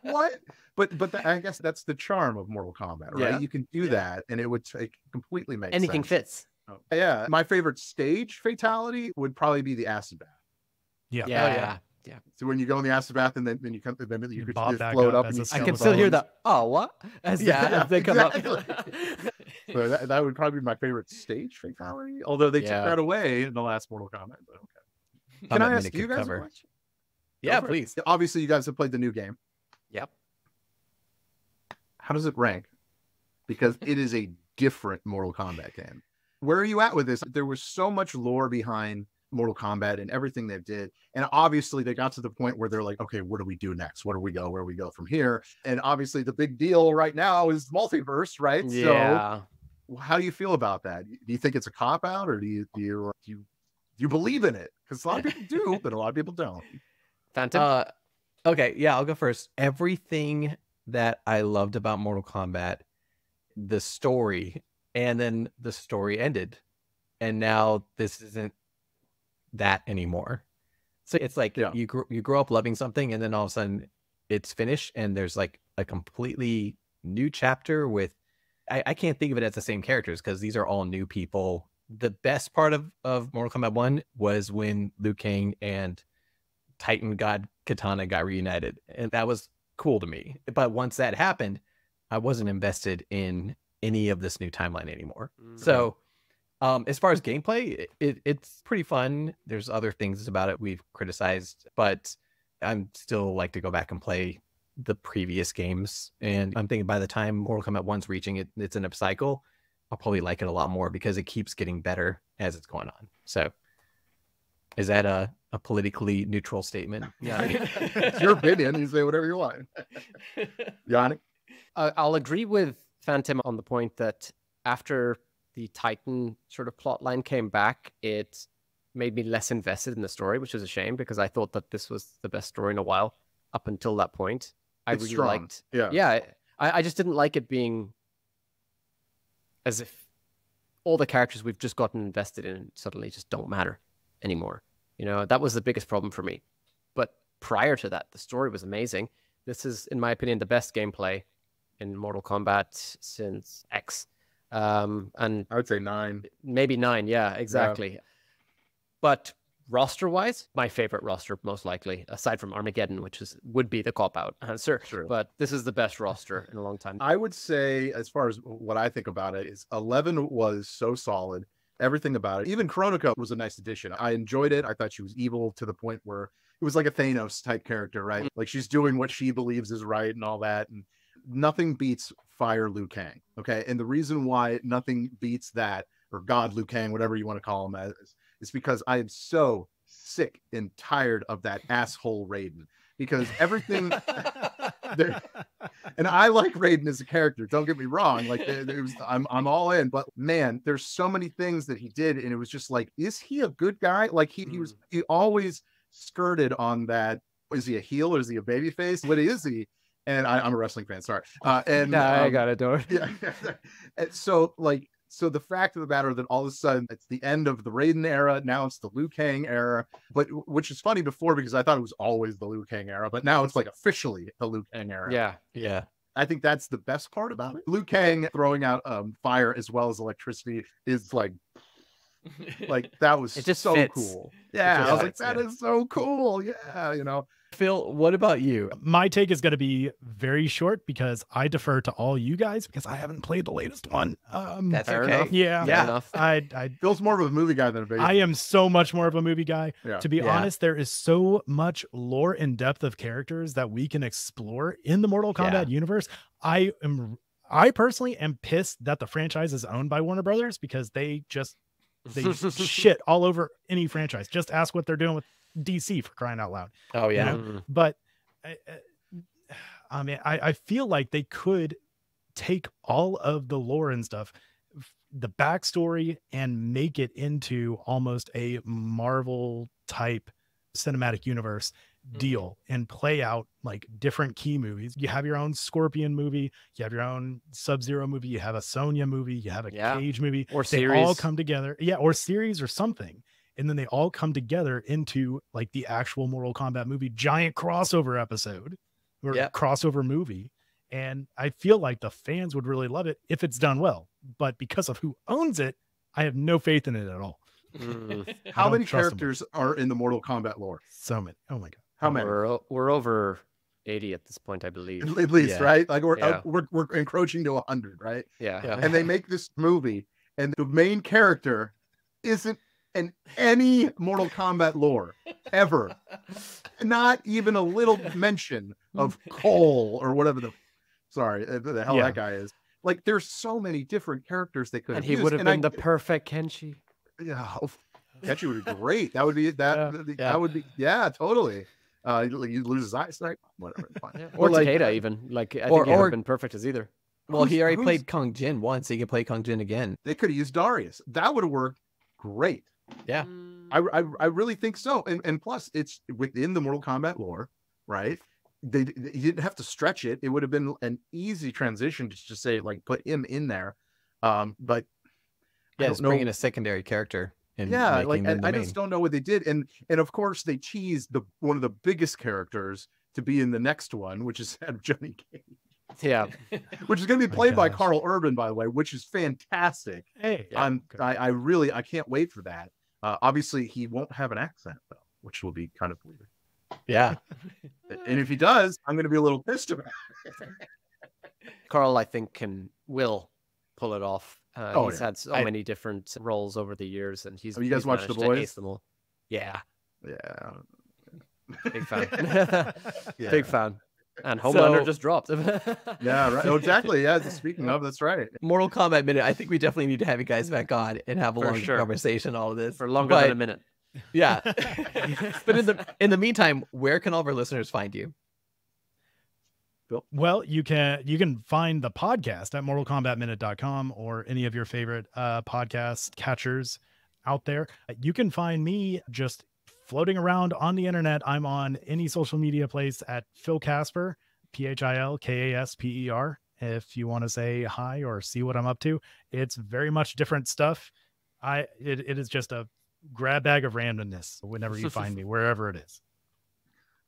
what? But I guess that's the charm of Mortal Kombat, right? Yeah. You can do that and it would completely make Anything sense. fits. Oh, yeah. My favorite stage fatality would probably be the acid bath. Yeah. Yeah. So when you go in the acid bath and then you come, then you could bob just back float up up as and a you I skeleton. can still hear bones. the what as Yeah, they come up. exactly. So that would probably be my favorite stage fatality. Although they took Yeah. that away in the last Mortal Kombat. But okay. Thought Can I that ask minute you could guys cover. a question? Yeah, Go for it. please. Obviously, you guys have played the new game. Yep. How does it rank? Because it is a different Mortal Kombat game. Where are you at with this? There was so much lore behind Mortal Kombat and everything they did. And obviously they got to the point where they're like, okay, what do we do next? Where do we go from here? And obviously the big deal right now is multiverse, right? Yeah. So how do you feel about that? Do you think it's a cop out or do you believe in it? Because a lot of people do, but a lot of people don't. Phantom. Okay, yeah, I'll go first. Everything that I loved about Mortal Kombat, the story, and then the story ended. And now this isn't that anymore. So it's like you grow up loving something and then all of a sudden it's finished and there's like a completely new chapter with I can't think of it as the same characters because these are all new people. The best part of Mortal Kombat 1 was when Liu Kang and Titan God Katana got reunited. And that was cool to me. But once that happened, I wasn't invested in any of this new timeline anymore. So as far as gameplay, it's pretty fun. There's other things about it we've criticized, but I'm still like to go back and play the previous games. And I'm thinking by the time Mortal Kombat 1's reaching its end of cycle, I'll probably like it a lot more because it keeps getting better as it's going on. So is that a politically neutral statement? Yeah. It's your opinion. You say whatever you want. Yannick? I'll agree with Phantom on the point that after the Titan sort of plot line came back, it made me less invested in the story, which is a shame because I thought that this was the best story in a while up until that point. I It's really strong. liked. Yeah. Yeah. I just didn't like it being as if all the characters we've just gotten invested in suddenly just don't matter anymore. You know, that was the biggest problem for me. But prior to that, the story was amazing. This is, in my opinion, the best gameplay in Mortal Kombat since X. And I would say 9. maybe 9, yeah, exactly. But roster-wise, my favorite roster, most likely, aside from Armageddon, which would be the cop-out answer. True. But this is the best roster in a long time. I would say, as far as what I think about it, is 11 was so solid. Everything about it. Even Kronika was a nice addition. I enjoyed it. I thought she was evil to the point where it was like a Thanos type character, right? Like she's doing what she believes is right and all that. And nothing beats Fire Liu Kang. Okay. And the reason why nothing beats that, or God Liu Kang, whatever you want to call him, is because I am so sick and tired of that asshole Raiden. Because everything there, and I like Raiden as a character, don't get me wrong, like I'm all in, but man, there's so many things that he did, and it was just like, is he a good guy? Like he always skirted on that. Is he a heel or is he a baby face? What is he? And I'm a wrestling fan, sorry. And I got it, don't. Yeah. And so the fact of the matter that all of a sudden it's the end of the Raiden era, now it's the Liu Kang era, but which is funny before because I thought it was always the Liu Kang era, but now it's like officially the Liu Kang era. Yeah. Yeah. I think that's the best part about it. Liu Kang throwing out fire as well as electricity is like that was it just so fits. Cool. Yeah, I was like, fits, that is so cool. Yeah, you know. Phil, what about you? My take is going to be very short because I defer to all you guys because I haven't played the latest one. That's fair okay. enough. Yeah. Fair enough. I Phil's more of a movie guy than a baby. I am so much more of a movie guy. Yeah. To be honest, there is so much lore and depth of characters that we can explore in the Mortal Kombat universe. I personally am pissed that the franchise is owned by Warner Brothers because they shit all over any franchise. Just ask what they're doing with DC, for crying out loud. Oh yeah. You know? But I mean, I feel like they could take all of the lore and stuff, the backstory, and make it into almost a Marvel type cinematic universe deal and play out like different key movies. You have your own Scorpion movie, you have your own Sub-Zero movie, you have a Sonya movie, you have a Cage movie, or they series. all come together. Yeah, or series or something. And then they all come together into like the actual Mortal Kombat movie, giant crossover episode or crossover movie. And I feel like the fans would really love it if it's done well. But because of who owns it, I have no faith in it at all. How many characters are in the Mortal Kombat lore? So many. Oh my God. How many? We're over 80 at this point, I believe. At least, right? Like we're encroaching to 100, right? Yeah. And they make this movie, and the main character isn't in any Mortal Kombat lore ever. Not even a little mention of Cole or whatever the hell that guy is. Like, there's so many different characters they could have And he would have been the perfect Kenshi. Yeah, Kenshi would be great. That would be that would be totally. You lose his eyesight, whatever. Fine. Yeah. Or like, Takeda even. Like I think he would have been perfect as either. Well, he already played Kung Jin once. He can play Kung Jin again. They could have used Darius. That would have worked great. Yeah. I really think so. And plus, it's within the Mortal Kombat lore, right? You didn't have to stretch it. It would have been an easy transition to just say, like, put him in there. But just bring in a secondary character. And I just don't know what they did. And of course, they cheesed one of the biggest characters to be in the next one, which is Johnny Cage. Yeah. Which is going to be played by Carl Urban, by the way, which is fantastic. Hey, I can't wait for that. Obviously, he won't have an accent, though, which will be kind of weird. Yeah. And if he does, I'm going to be a little pissed about it. Carl, I think, will pull it off. He's had so many different roles over the years, and he's. You guys watched The Boys? Yeah. Yeah. Big fan. Big fan. And Homelander just dropped. Yeah, right. Oh, exactly. Yeah. Speaking of, that's right. Mortal Kombat Minute. I think we definitely need to have you guys back on and have a long conversation. All of this for longer than a minute. Yeah. But in the meantime, where can all of our listeners find you? Bill? Well, you can find the podcast at mortalkombatminute.com or any of your favorite podcast catchers out there. You can find me just floating around on the internet. I'm on any social media place at Phil Casper, PhilKasper. If you want to say hi or see what I'm up to, it's very much different stuff. It is just a grab bag of randomness whenever you find me, wherever it is.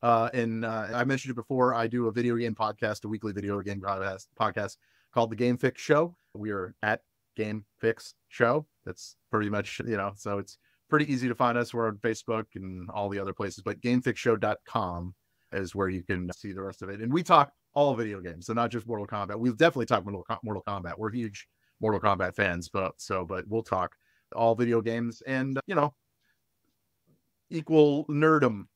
And I mentioned it before. I do a video game podcast, a weekly video game podcast called The Game Fix Show. We are at Game Fix Show. That's pretty much, so it's pretty easy to find us. We're on Facebook and all the other places, but gamefixshow.com is where you can see the rest of it. And we talk all video games, so not just Mortal Kombat. We'll definitely talk Mortal Kombat. We're huge Mortal Kombat fans, but we'll talk all video games and, equal nerdom,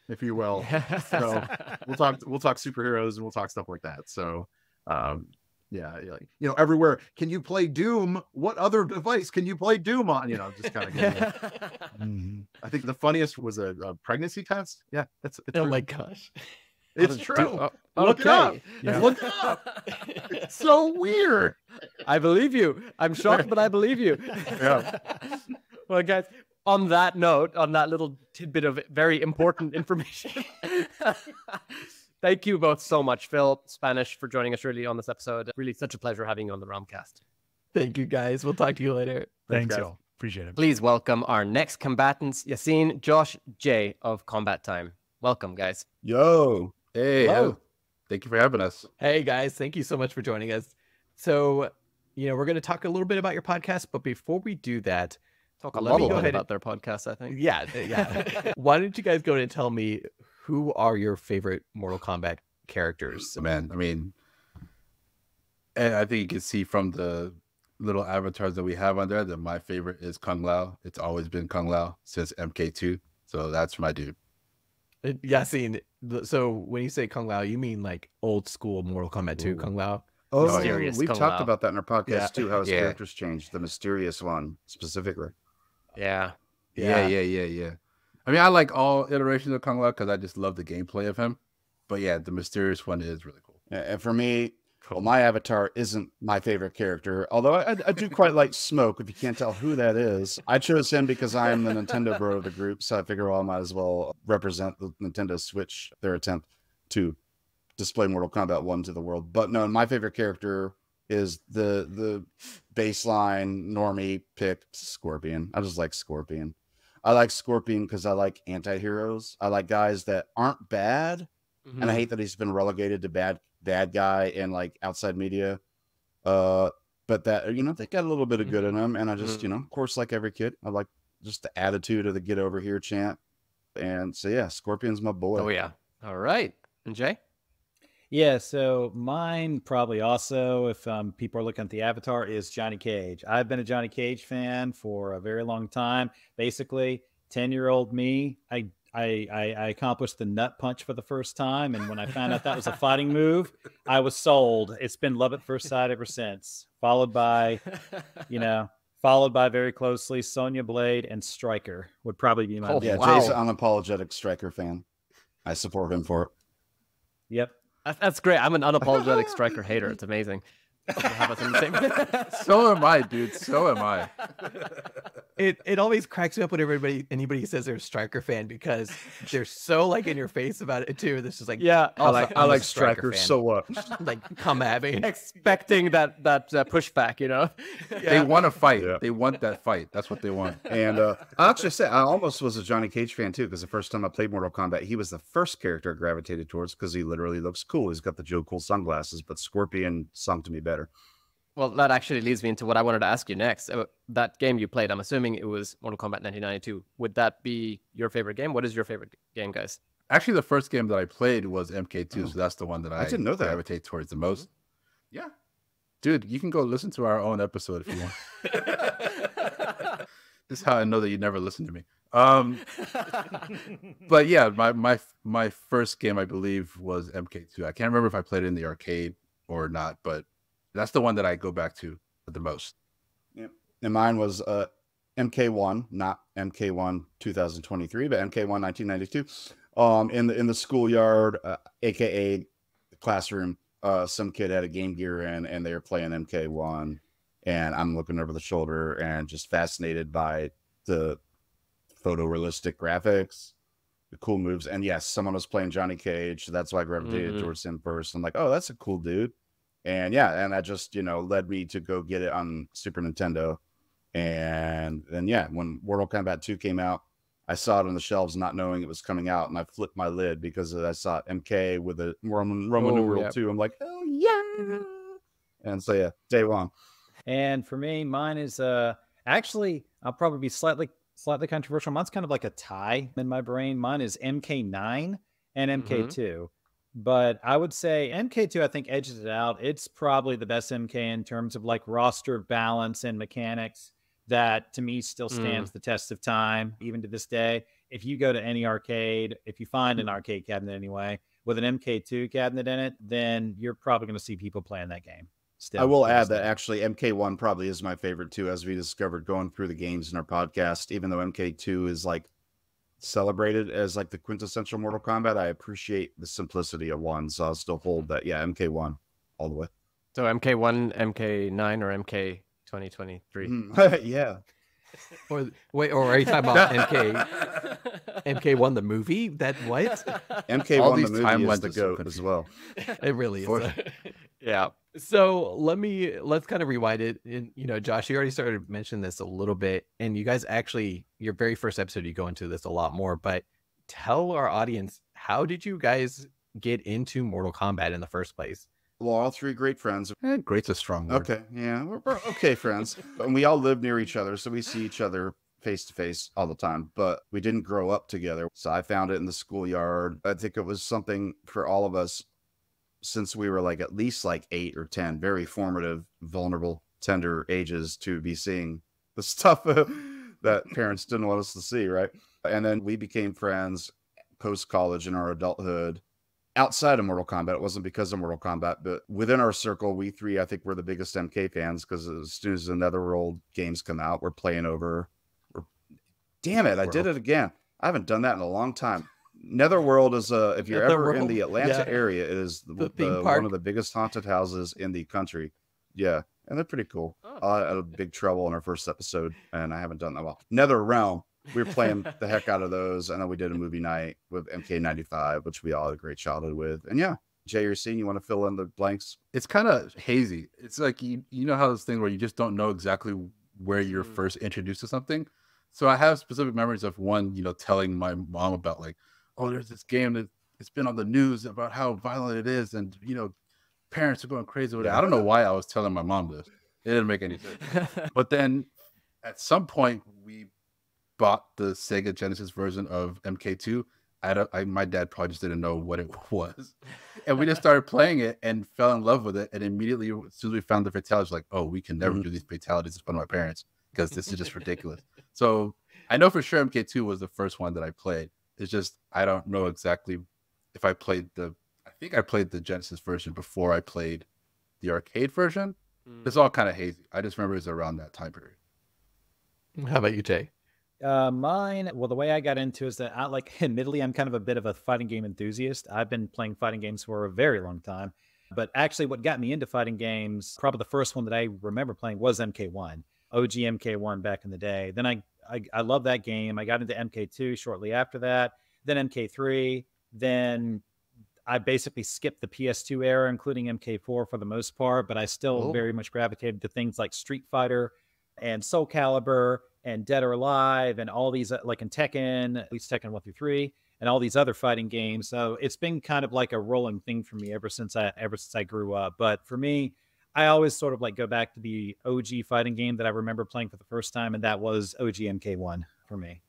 if you will. So we'll talk superheroes and we'll talk stuff like that. So Yeah, like, everywhere. Can you play Doom? What other device can you play Doom on? Just kind of getting I think the funniest was a pregnancy test. Yeah, it's Oh true. my gosh. It's true. Look it up. Yeah. Look it up. It's so weird. I believe you. I'm shocked, but I believe you. Yeah. Well, guys, on that note, on that little tidbit of very important information, thank you both so much, Phil, Spanish, for joining us early on this episode. Really such a pleasure having you on the Realmcast. Thank you, guys. We'll talk to you later. Thanks, guys. y'all. Appreciate it. Please welcome our next combatants, Yassine, Josh, Jay of Kombat Time. Welcome, guys. Yo. Hey. Hello. Thank you for having us. Hey, guys. Thank you so much for joining us. So, we're going to talk a little bit about your podcast, but before we do that, Talk a Let me lot go ahead about their podcast, I think. yeah. Why don't you guys go ahead and tell me who are your favorite Mortal Kombat characters? Man, I mean, and I think you can see from the little avatars that we have on there that my favorite is Kung Lao. It's always been Kung Lao since MK2. So that's my dude. Yassine, so when you say Kung Lao, you mean like old school Mortal Kombat 2 Kung Lao? Oh, Mysterious we've Kung talked Lao. about that in our podcast Yeah. too, how his Yeah. characters changed. The mysterious one specifically. Yeah. Yeah. I mean, I like all iterations of Kung Lao because I just love the gameplay of him. But yeah, the mysterious one is really cool. And for me, well, my avatar isn't my favorite character, although I do quite like Smoke, if you can't tell who that is. I chose him because I am the Nintendo bro of the group, so I figure I might as well represent the Nintendo Switch, their attempt to display Mortal Kombat 1 to the world. But no, my favorite character is the baseline normie pick, Scorpion. I just like Scorpion. I like Scorpion because I like anti-heroes. I like guys that aren't bad, and I hate that he's been relegated to bad guy in like outside media. But that, they got a little bit of good in them, and I just, of course, like every kid, I like just the attitude of the get over here chant. And so yeah, Scorpion's my boy. Oh yeah. All right. And Jay? Yeah, so mine probably also, if people are looking at the avatar, is Johnny Cage. I've been a Johnny Cage fan for a very long time. Basically, 10-year-old me, I accomplished the nut punch for the first time, and when I found out that was a fighting move, I was sold. It's been love at first sight ever since. Followed by very closely Sonya Blade and Stryker would probably be my Oh, Yeah, wow. Jay's an unapologetic Striker fan. I support him for it. Yep. That's great. I'm an unapologetic Striker hater. It's amazing. To have us in the same- So am I, dude. So am I. It always cracks me up when anybody says they're a Striker fan because they're so like in your face about it too. This is like, Yeah. also, I I'm a like Stryker Striker. fan. So what? like, come at me. Expecting that pushback, They want to fight. Yeah. They want that fight. That's what they want. And I actually say I almost was a Johnny Cage fan too, because the first time I played Mortal Kombat, he was the first character I gravitated towards because he literally looks cool. He's got the Joe Cool sunglasses, but Scorpion sung to me better. Well, that actually leads me into what I wanted to ask you next. That game you played, I'm assuming it was Mortal Kombat 1992. Would that be your favorite game? What is your favorite game, guys? Actually, the first game that I played was MK2, so that's the one that I didn't know that. gravitate towards the most. Yeah. Dude, you can go listen to our own episode if you want. This is how I know that you never listened to me. But yeah, my first game, I believe, was MK2. I can't remember if I played it in the arcade or not, but that's the one that I go back to the most. Yeah. And mine was MK1, not MK1 2023, but MK1 1992. In the schoolyard, aka the classroom, some kid had a Game Gear and they were playing MK1, and I'm looking over the shoulder and just fascinated by the photorealistic graphics, the cool moves, and yes, someone was playing Johnny Cage, so that's why I gravitated towards him first. I'm like, oh, that's a cool dude. And yeah, and that just, led me to go get it on Super Nintendo. And then, yeah, when Mortal Kombat 2 came out, I saw it on the shelves not knowing it was coming out. And I flipped my lid because I saw MK with a Roman numeral 2. I'm like, oh, yeah. And so, yeah, day one. And for me, mine is actually, I'll probably be slightly controversial. Mine's kind of like a tie in my brain. Mine is MK9 and MK2. But I would say MK2, I think, edges it out. It's probably the best MK in terms of like roster balance and mechanics that to me still stands the test of time, even to this day. If you go to any arcade, if you find an arcade cabinet anyway, with an MK2 cabinet in it, then you're probably going to see people playing that game. Still, I will add that actually MK1 probably is my favorite too, as we discovered going through the games in our podcast. Even though MK2 is like celebrated as like the quintessential Mortal Kombat, I appreciate the simplicity of one, so I'll still hold that. Yeah, MK1 all the way. So MK1, MK9, or MK 2023? Yeah. Or wait, or are you talking about MK1 the movie? That what? MK1 the movie is the GOAT as well. It really is. Yeah. So let's kind of rewind it. And Josh, you already started mentioning this a little bit, and you guys actually, your very first episode, you go into this a lot more. But tell our audience, how did you guys get into Mortal Kombat in the first place? Well, all three great friends. Great's a strong word. Okay, yeah, we're okay friends, and we all live near each other, so we see each other face to face all the time. But we didn't grow up together, so I found it in the schoolyard. I think it was something for all of us since we were like at least like 8 or 10, very formative, vulnerable, tender ages to be seeing the stuff that parents didn't want us to see, right? And then we became friends post college in our adulthood. Outside of Mortal Kombat, it wasn't because of Mortal Kombat, but within our circle, we three, I think, we're the biggest MK fans because as soon as the Netherrealm games come out, we're playing over. Damn it, I did it again. I haven't done that in a long time. Netherworld is if you're ever in the Atlanta area, it is one of the biggest haunted houses in the country. Yeah, and they're pretty cool. I had a big trouble in our first episode, and I haven't done that well. Netherrealm. We were playing the heck out of those, and then we did a movie night with MK95, which we all had a great childhood with. And yeah, Jay, you're seeing, you want to fill in the blanks? It's kind of hazy. It's like you know how this thing where you just don't know exactly where you're first introduced to something. So I have specific memories of one, telling my mom about like, oh, there's this game that it's been on the news about how violent it is, and parents are going crazy with it. I don't know why I was telling my mom this. It didn't make any sense. But then at some point we bought the Sega Genesis version of MK2. My dad probably just didn't know what it was, and we just started playing it and fell in love with it. And immediately, as soon as we found the fatalities, like, oh, we can never do these fatalities in front of my parents because this is just ridiculous. So I know for sure MK2 was the first one that I played. It's just I don't know exactly if I played I think I played the Genesis version before I played the arcade version. It's all kind of hazy. I just remember it was around that time period. How about you, Jay? Mine, well, the way I got into is that admittedly, I'm kind of a bit of a fighting game enthusiast. I've been playing fighting games for a very long time. But actually, what got me into fighting games, probably the first one that I remember playing was MK1, OG MK1 back in the day. Then I love that game. I got into MK2 shortly after that, then MK3. Then I basically skipped the PS2 era, including MK4 for the most part. But I still very much gravitated to things like Street Fighter and Soul Calibur and Dead or Alive and all these, like in Tekken, at least Tekken 1 through 3, and all these other fighting games. So it's been kind of like a rolling thing for me ever since I grew up. But for me, I always sort of like go back to the OG fighting game that I remember playing for the first time, and that was OG MK1 for me.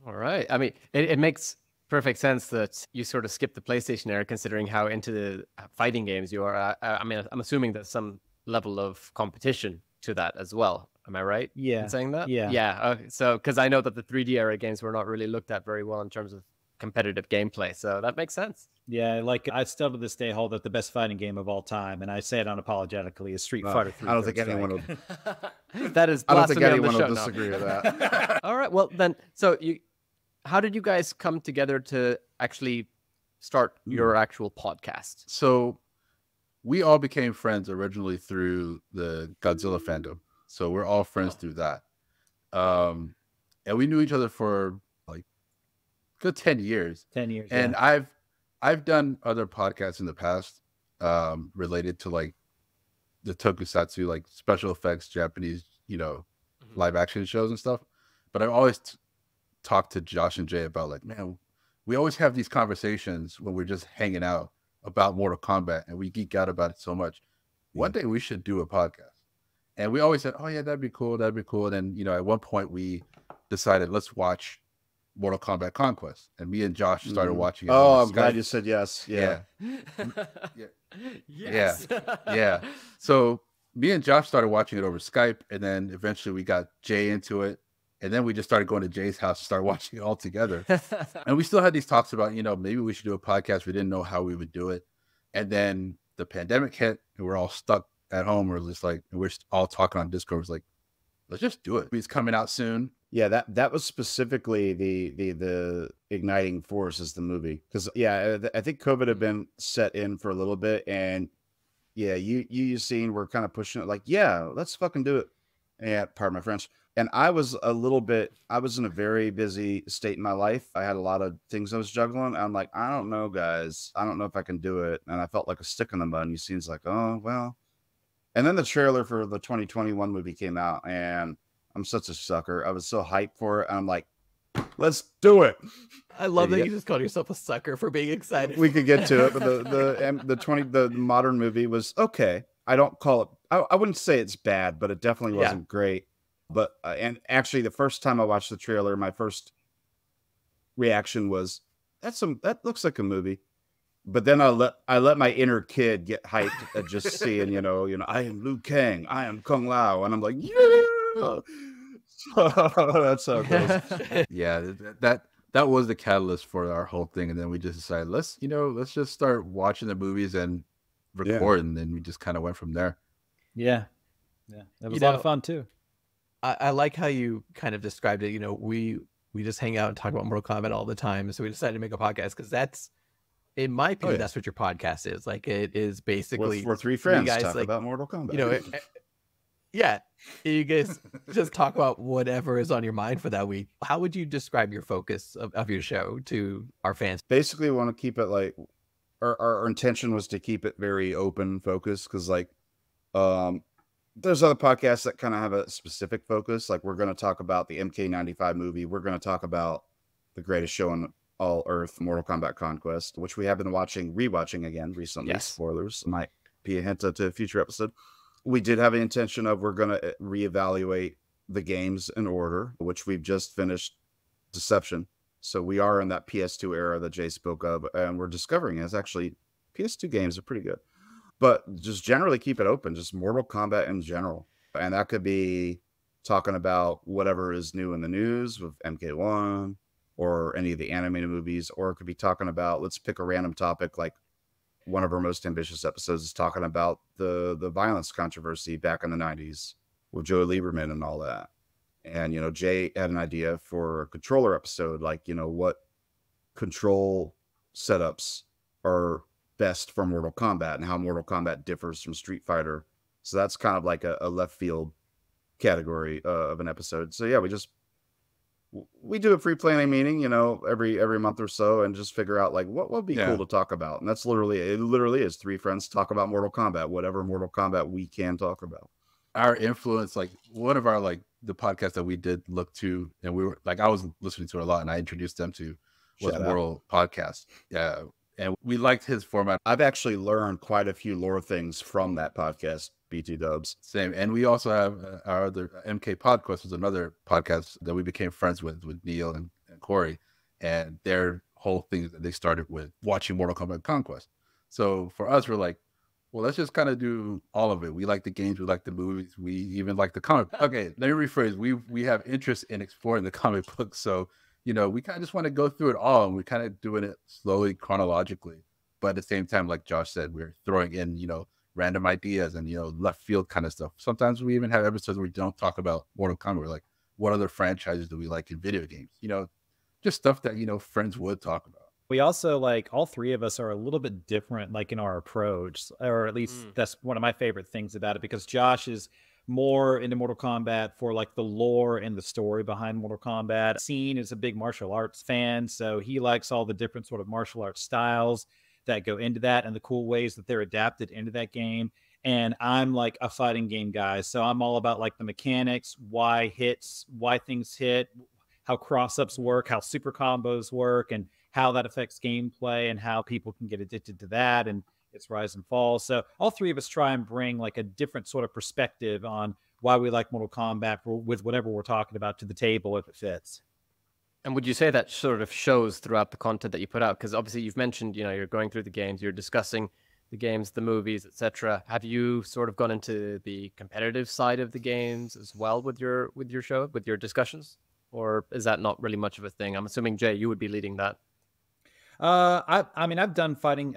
All right. I mean, it makes perfect sense that you sort of skipped the PlayStation era, considering how into the fighting games you are. I mean, I'm assuming there's some level of competition to that as well. Am I right? Yeah. In saying that? Yeah. Yeah. Okay. So, because I know that the 3D era games were not really looked at very well in terms of competitive gameplay. So that makes sense. Yeah. Like I still to this day hold that the best fighting game of all time, and I say it unapologetically, is Street Fighter 3. I don't think anyone will. That is I don't think blasphemy on the anyone show will now. disagree with that. All right. Well, then, so how did you guys come together to actually start your actual podcast? So we all became friends originally through the Godzilla fandom. So we're all friends through that. And we knew each other for like good 10 years. 10 years. And yeah. I've done other podcasts in the past related to like the tokusatsu, like special effects, Japanese, live action shows and stuff. But I've always talked to Josh and Jay about like, man, we always have these conversations when we're just hanging out about Mortal Kombat and we geek out about it so much. One day we should do a podcast. And we always said, oh, yeah, that'd be cool. That'd be cool. And then, at one point we decided, let's watch Mortal Kombat Conquest. And me and Josh started watching it. Oh, I'm glad you said yes. Yeah. Yes. Yeah. So me and Josh started watching it over Skype. And then eventually we got Jay into it. And then we just started going to Jay's house to start watching it all together. And we still had these talks about, maybe we should do a podcast. We didn't know how we would do it. And then the pandemic hit and we're all stuck at home. We're just like, we're all talking on Discord. It was like, let's just do it. It's coming out soon. Yeah, that was specifically the igniting force is the movie. Because I think COVID had been set in for a little bit, and you seen we're kind of pushing it like, yeah, let's fucking do it. Yeah, pardon my French. And I was in a very busy state in my life. I had a lot of things I was juggling. I'm like, I don't know, guys. I don't know if I can do it. And I felt like a stick in the mud. And you see, it's like, oh, well. And then the trailer for the 2021 movie came out, and I'm such a sucker. I was so hyped for it. And I'm like, let's do it. I love that you just called yourself a sucker for being excited. We could get to it, but the modern movie was okay. I don't call it. I wouldn't say it's bad, but it definitely wasn't great. But and actually, the first time I watched the trailer, my first reaction was, that looks like a movie. But then I let my inner kid get hyped at just seeing, I am Liu Kang, I am Kung Lao, and I'm like, yeah. That's how it goes. Yeah, that was the catalyst for our whole thing, and then we just decided let's just start watching the movies and record, and then we just kind of went from there. Yeah, that was a lot of fun too. I like how you kind of described it. We just hang out and talk about Mortal Kombat all the time, so we decided to make a podcast because that's, in my opinion, that's what your podcast is. Like, it is basically we're three friends guys talk about Mortal Kombat. You guys just talk about whatever is on your mind for that week. How would you describe your focus of your show to our fans? Basically, we want to keep it like our intention was to keep it very open focus, because there's other podcasts that kind of have a specific focus. Like, we're going to talk about the MK95 movie. We're going to talk about the greatest show on all Earth, Mortal Kombat Conquest, which we have been rewatching again recently. Yes. Spoilers might be a hint to a future episode. We did have an intention of we're going to reevaluate the games in order, which we've just finished Deception. So we are in that PS2 era that Jay spoke of, and we're discovering is actually PS2 games are pretty good. But just generally keep it open, just Mortal Kombat in general. And that could be talking about whatever is new in the news with MK1 or any of the animated movies, or it could be talking about, let's pick a random topic, like one of our most ambitious episodes is talking about the violence controversy back in the 90s with Joey Lieberman and all that. And, Jay had an idea for a controller episode, like, what control setups are best for Mortal Kombat and how Mortal Kombat differs from Street Fighter. So that's kind of like a left field category of an episode. So yeah, we do a free planning meeting, every month or so, and just figure out like what would be cool to talk about. And that's literally is three friends talk about Mortal Kombat, whatever Mortal Kombat we can talk about. Our influence, like one of our the podcasts that we did look to, and we were like, I was listening to it a lot, and I introduced them to was Mortal Podcast. Yeah. And we liked his format. I've actually learned quite a few lore things from that podcast, BT Dubs. Same. And we also have our other MK Podcast was another podcast that we became friends with Neil and Corey. And their whole thing that they started with watching Mortal Kombat Conquest. So for us, we're like, well, let's just kind of do all of it. We like the games, we like the movies, we even like the comic. Okay, let me rephrase. We have interest in exploring the comic books. So we kind of just want to go through it all, and we're kind of doing it slowly, chronologically. But at the same time, like Josh said, we're throwing in, random ideas and, left field kind of stuff. Sometimes we even have episodes where we don't talk about Mortal Kombat. We're like, what other franchises do we like in video games? Just stuff that, friends would talk about. We also all three of us are a little bit different, in our approach, or at least that's one of my favorite things about it, because Josh is more into Mortal Kombat for the lore and the story behind Mortal Kombat. Scene is a big martial arts fan, so he likes all the different sort of martial arts styles that go into that and the cool ways that they're adapted into that game. And I'm a fighting game guy, so I'm all about the mechanics, why things hit, how cross-ups work, how super combos work, and how that affects gameplay and how people can get addicted to that and its rise and fall. So all three of us try and bring a different sort of perspective on why we like Mortal Kombat with whatever we're talking about to the table if it fits. And would you say that sort of shows throughout the content that you put out? Because obviously you've mentioned, you're going through the games, you're discussing the games, the movies, etc. Have you sort of gone into the competitive side of the games as well with your show, with your discussions? or is that not really much of a thing? I'm assuming, Jay, you would be leading that. I mean, I've done fighting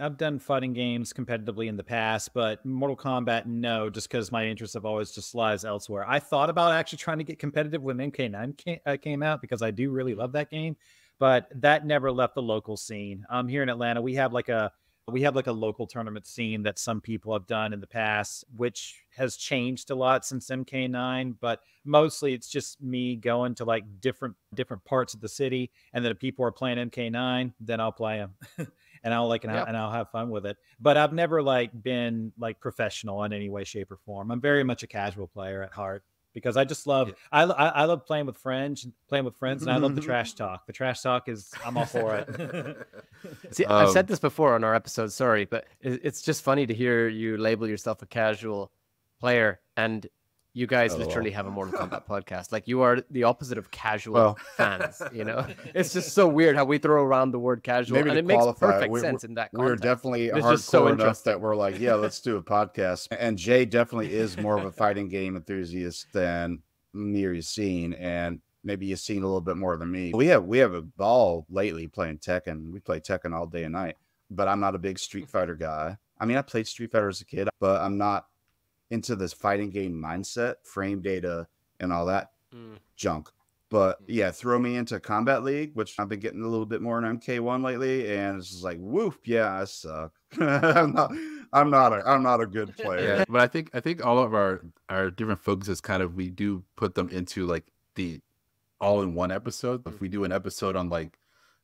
games competitively in the past, but Mortal Kombat, no, just because my interests have always just lies elsewhere. I thought about actually trying to get competitive when MK9 came out because I do really love that game, but that never left the local scene. Here in Atlanta, we have like a local tournament scene that some people have done in the past, which has changed a lot since MK9, but mostly it's just me going to like different parts of the city, and then if people are playing MK9, then I'll play them. And I'll have fun with it. But I've never like been like professional in any way, shape, or form. I'm very much a casual player at heart because I just love I love playing with friends, and I love the trash talk. The trash talk is I'm all for it. See, I've said this before on our episode, sorry, but it's just funny to hear you label yourself a casual player, and you guys literally have a Mortal Kombat podcast. Like, you are the opposite of casual fans, you know? It's just so weird how we throw around the word casual, and it makes perfect sense in that context. We're definitely It's hardcore just so enough that we're like, yeah, let's do a podcast. And Jay definitely is more of a fighting game enthusiast than me or Yassine, and maybe Yassine a little bit more than me. We have a ball lately playing Tekken. We play Tekken all day and night, but I'm not a big Street Fighter guy. I mean, I played Street Fighter as a kid, but I'm not into this fighting game mindset, frame data, and all that junk. But yeah, throw me into Combat League, which I've been getting a little bit more in MK1 lately, and it's just like, woof, yeah, I suck. I'm not a good player. Yeah, but I think all of our different focuses kind of, we do put them into like the all in one episode. If we do an episode on like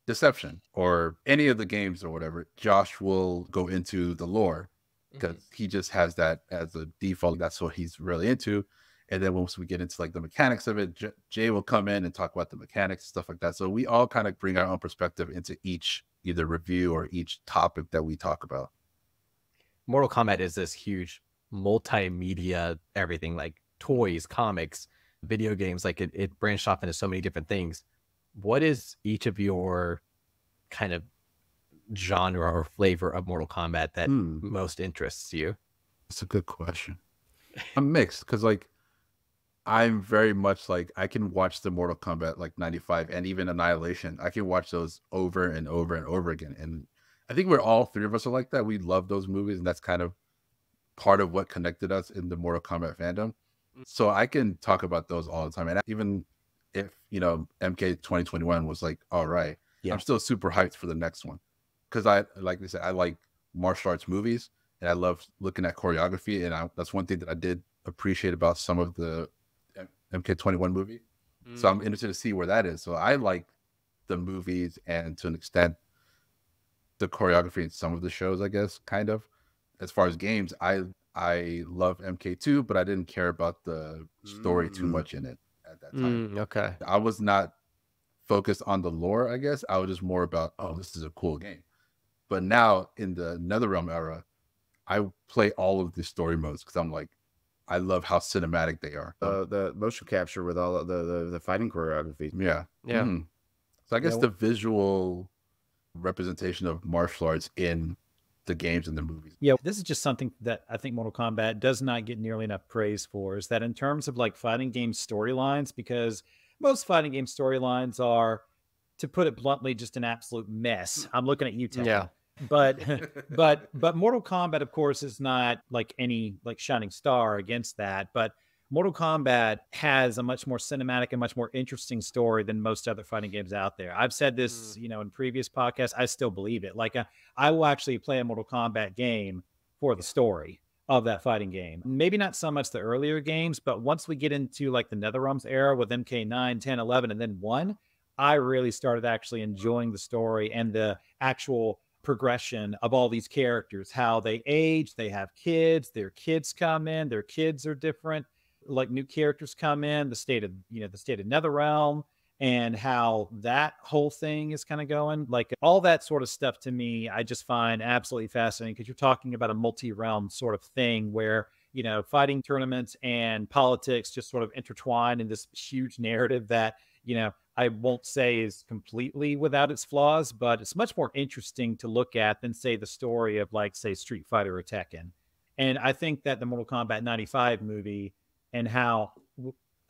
Deception or any of the games or whatever, Josh will go into the lore, because he just has that as a default. That's what he's really into. And then once we get into like the mechanics of it, Jay will come in and talk about the mechanics, stuff like that. So we all kind of bring our own perspective into each either review or each topic that we talk about. Mortal Kombat is this huge multimedia everything, like toys, comics, video games. Like it branched off into so many different things. What is each of your kind of genre or flavor of Mortal Kombat that most interests you? That's a good question. I'm mixed, because like I'm very much like, I can watch the Mortal Kombat like 95 and even Annihilation. I can watch those over and over and over again. And I think we're all three of us are like that. We love those movies, and that's kind of part of what connected us in the Mortal Kombat fandom. So I can talk about those all the time. And even if, you know, MK 2021 was like, all right, I'm still super hyped for the next one. Because like I said, I like martial arts movies, and I love looking at choreography. And that's one thing that I did appreciate about some of the MK21 movie. So I'm interested to see where that is. So I like the movies, and to an extent, the choreography in some of the shows, I guess, kind of. As far as games, I love MK2, but I didn't care about the story too much in it at that time. Okay. I was not focused on the lore, I guess. I was just more about, oh, this is a cool game. But now in the Netherrealm era, I play all of the story modes because I'm like, I love how cinematic they are. The motion capture with all of the fighting choreography. Yeah. So I guess the visual representation of martial arts in the games and the movies. Yeah, this is just something that I think Mortal Kombat does not get nearly enough praise for, is that in terms of like fighting game storylines, because most fighting game storylines are, to put it bluntly, just an absolute mess. I'm looking at you, Tim. Yeah. But Mortal Kombat, of course, is not like any like shining star against that. But Mortal Kombat has a much more cinematic and much more interesting story than most other fighting games out there. I've said this, you know, in previous podcasts. I still believe it. Like I will actually play a Mortal Kombat game for the story of that fighting game. Maybe not so much the earlier games, but once we get into like the Netherrealms era with MK9, 10, 11, and then 1, I really started actually enjoying the story and the actual progression of all these characters, how they age, they have kids, their kids come in, their kids are different, like new characters come in, the state of Netherrealm, and how that whole thing is kind of going. Like all that sort of stuff to me, I just find absolutely fascinating, because you're talking about a multi-realm sort of thing where, you know, fighting tournaments and politics just sort of intertwine in this huge narrative that, you know, I won't say is completely without its flaws, but it's much more interesting to look at than, say, the story of, like, say, Street Fighter or Tekken. And I think that the Mortal Kombat 95 movie and how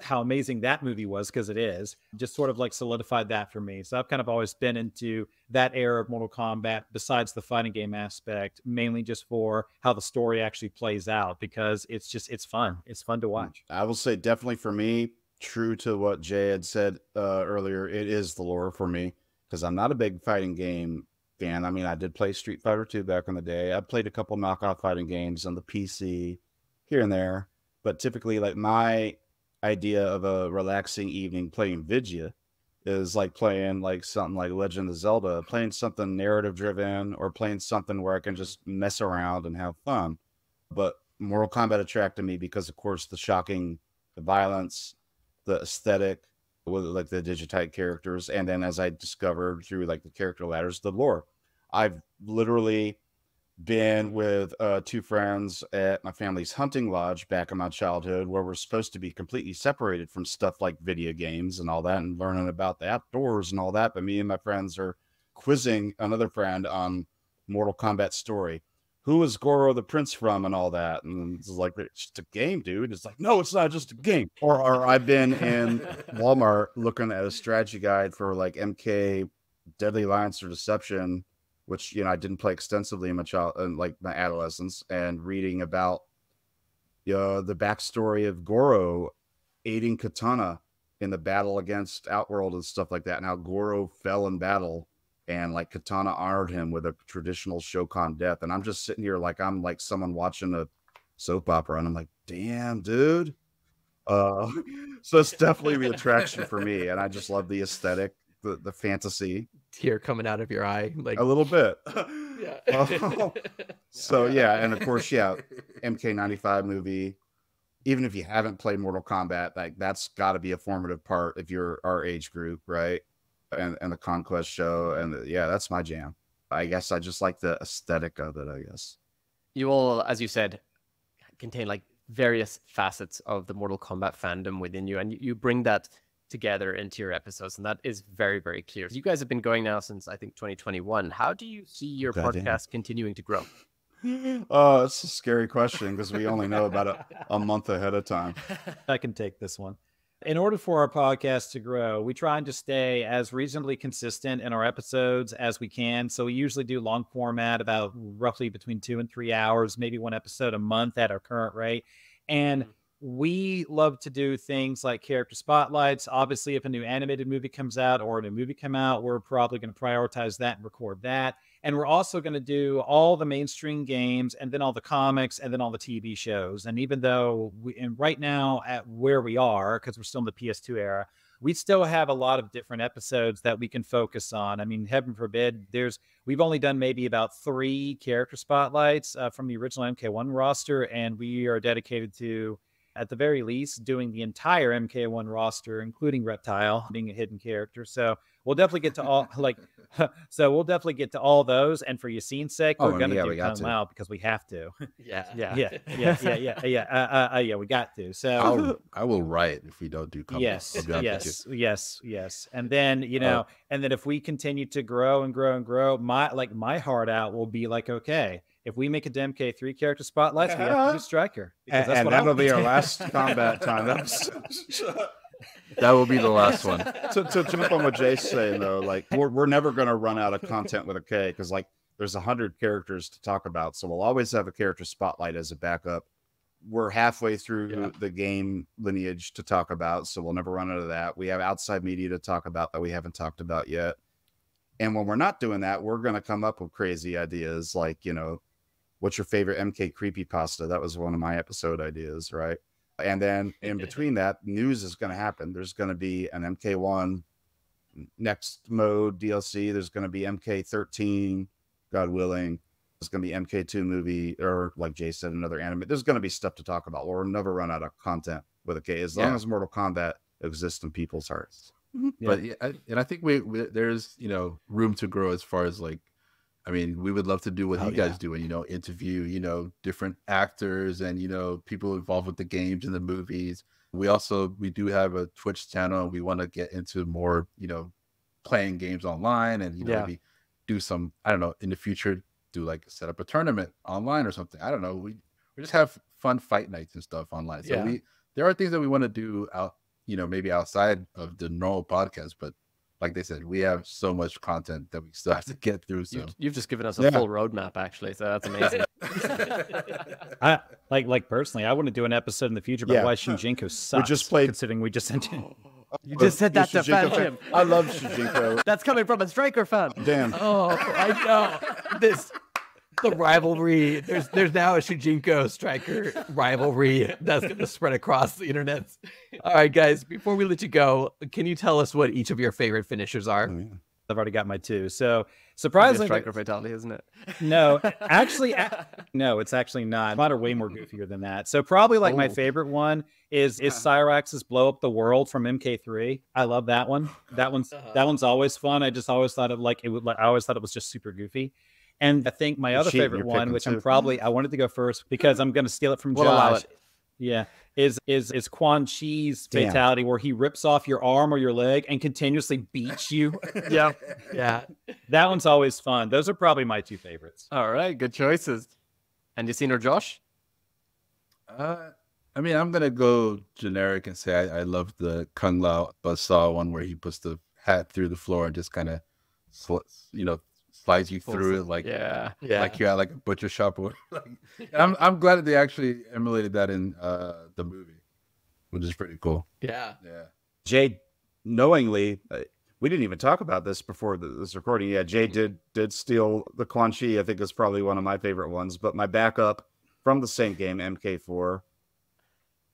how amazing that movie was, because it is, just sort of like solidified that for me. So I've kind of always been into that era of Mortal Kombat, besides the fighting game aspect, mainly just for how the story actually plays out, because it's fun. It's fun to watch. I will say definitely for me, true to what Jay had said earlier, it is the lore for me, because I'm not a big fighting game fan. I mean, I did play Street Fighter 2 back in the day. I played a couple knockoff fighting games on the PC here and there, but typically like my idea of a relaxing evening playing Vidya is like playing like something like Legend of Zelda, playing something narrative driven, or playing something where I can just mess around and have fun. But Mortal Kombat attracted me because, of course, the violence, the aesthetic, with like the digitite characters, and then as I discovered through like the character ladders, the lore. I've literally been with two friends at my family's hunting lodge back in my childhood, where we're supposed to be completely separated from stuff like video games and all that, and learning about the outdoors and all that. But me and my friends are quizzing another friend on Mortal Kombat story. Who is Goro the Prince from and all that? And it's like, it's just a game, dude. It's like, no, it's not just a game. Or I've been in Walmart looking at a strategy guide for like MK Deadly Alliance or Deception, which, you know, I didn't play extensively in my adolescence, and reading about the backstory of Goro aiding Katana in the battle against Outworld and stuff like that, and how Goro fell in battle, and like Katana honored him with a traditional Shokan death. And I'm just sitting here like I'm like someone watching a soap opera, and I'm like, damn, dude. So it's definitely the attraction for me, and I just love the aesthetic, the fantasy. Tear coming out of your eye, like A little bit. yeah. So yeah, and of course, yeah, MK95 movie. Even if you haven't played Mortal Kombat, like that's got to be a formative part if you're our age group, right? And the Conquest show, and yeah, that's my jam. I guess I just like the aesthetic of it, I guess. You all, as you said, contain like various facets of the Mortal Kombat fandom within you, and you bring that together into your episodes, and that is very, very clear. You guys have been going now since I think 2021. How do you see your podcast continuing to grow? It's a scary question because we only know about a month ahead of time. I can take this one. In order for our podcast to grow, we try to stay as reasonably consistent in our episodes as we can. So we usually do long format, about roughly between 2 and 3 hours, maybe one episode a month at our current rate. And we love to do things like character spotlights. Obviously, if a new animated movie comes out or a new movie come out, we're probably going to prioritize that and record that. And we're also going to do all the mainstream games, and then all the comics, and then all the TV shows. And even though right now at where we are, because we're still in the PS2 era, we still have a lot of different episodes that we can focus on. I mean, heaven forbid, we've only done maybe about 3 character spotlights from the original MK1 roster, and we are dedicated to, at the very least, doing the entire MK1 roster, including Reptile being a hidden character. So we'll definitely get to all we'll definitely get to all those. And for Yassine's sake, we're going to come out because we have to. Yeah, we got to. So I will riot if we don't do Kombat. Yes. And then, and then if we continue to grow and grow and grow, my heart out will be like, okay, if we make a MK3 character spotlights, we have to do Striker. And that'll be our last Kombat Time episode. That will be the last one. To jump on what Jay's saying, though, like we're never going to run out of content with a K, because like there's 100 characters to talk about. So we'll always have a character spotlight as a backup. We're halfway through the game lineage to talk about, so we'll never run out of that. We have outside media to talk about that we haven't talked about yet. And when we're not doing that, we're going to come up with crazy ideas like, what's your favorite MK creepypasta? That was one of my episode ideas, right? And then in between that, news is going to happen. There's going to be an MK1 next mode DLC. There's going to be MK13, God willing. There's going to be MK2 movie, or like Jay said, another anime. There's going to be stuff to talk about. We'll never run out of content with a K, as long as Mortal Kombat exists in people's hearts. But I think we there's room to grow as far as like, I mean, we would love to do what you guys do and, interview, different actors and, people involved with the games and the movies. We do have a Twitch channel. We want to get into more, playing games online and, maybe do some, I don't know, in the future, set up a tournament online or something. I don't know. We just have fun fight nights and stuff online. So there are things that we want to do maybe outside of the normal podcast, but like they said, we have so much content that we still have to get through. So You've just given us a full roadmap, actually. So that's amazing. I like personally, I want to do an episode in the future about why Shujinko sucks. just played- considering we just sent in. You just said that to Shujinko Phantom. I love Shujinko. That's coming from a Striker fan. Damn. Oh, I know. The rivalry. There's now a Shujinko Striker rivalry that's going to spread across the internet. All right, guys, before we let you go, can you tell us what each of your favorite finishers are? Oh, yeah. I've already got my 2. So It's surprisingly, Striker fatality, isn't it? no, actually, no, it's actually not. Mine are way more goofier than that. So probably like my favorite one is Cyrax's blow up the world from MK3. I love that one. That one's always fun. I just always thought I always thought it was just super goofy. And I think my other favorite one, which I wanted to go first because I'm going to steal it from We'll allow Josh. it. Yeah, is Quan Chi's fatality where he rips off your arm or your leg and continuously beats you. Yeah. That one's always fun. Those are probably my 2 favorites. All right, good choices. And you seen her, Josh? I mean, I'm gonna go generic and say I love the Kung Lao Buzzsaw one where he puts the hat through the floor and just kind of, slides you through it like like you're at like a butcher shop. Or I'm glad that they actually emulated that in the movie, which is pretty cool. Yeah. Jay, knowingly, we didn't even talk about this before this recording. Yeah, Jay did steal the Quan Chi. I think is probably one of my favorite ones. But my backup from the same game, MK4,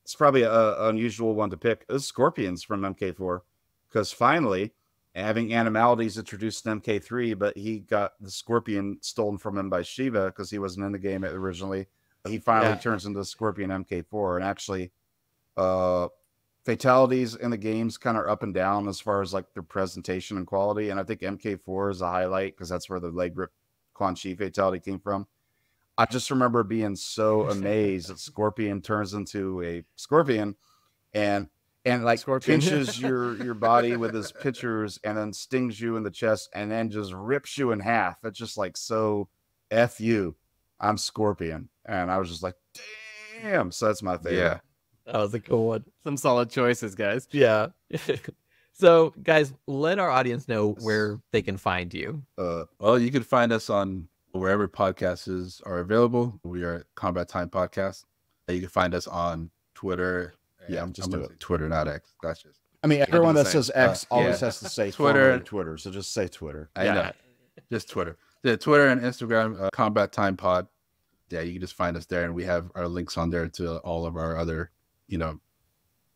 it's probably an unusual one to pick. Is Scorpions from MK4, because finally, having Animalities introduced in MK3, but he got the Scorpion stolen from him by Shiva because he wasn't in the game originally. He finally turns into Scorpion MK4, and actually, fatalities in the games kind of up and down as far as like their presentation and quality. And I think MK4 is a highlight because that's where the leg rip Quan Chi fatality came from. I just remember being so amazed that Scorpion turns into a Scorpion and like Scorpion. pinches your body with his pinchers and then stings you in the chest and then just rips you in half. It's just like, so F you, I'm Scorpion. And I was just like, damn. So that's my favorite. Yeah. That was a cool one. Some solid choices, guys. Yeah. So, guys, let our audience know where they can find you. Well, you can find us on wherever podcasts are available. We are at Kombat Time Podcast. You can find us on Twitter. Yeah, I'm just gonna do say Twitter, not X. That's just. I mean, everyone the that same. says X always Yeah. has to say Twitter. Twitter, so just say Twitter. I know. Just Twitter. The Twitter and Instagram, Kombat Time Pod. Yeah, you can just find us there, and we have our links on there to all of our other,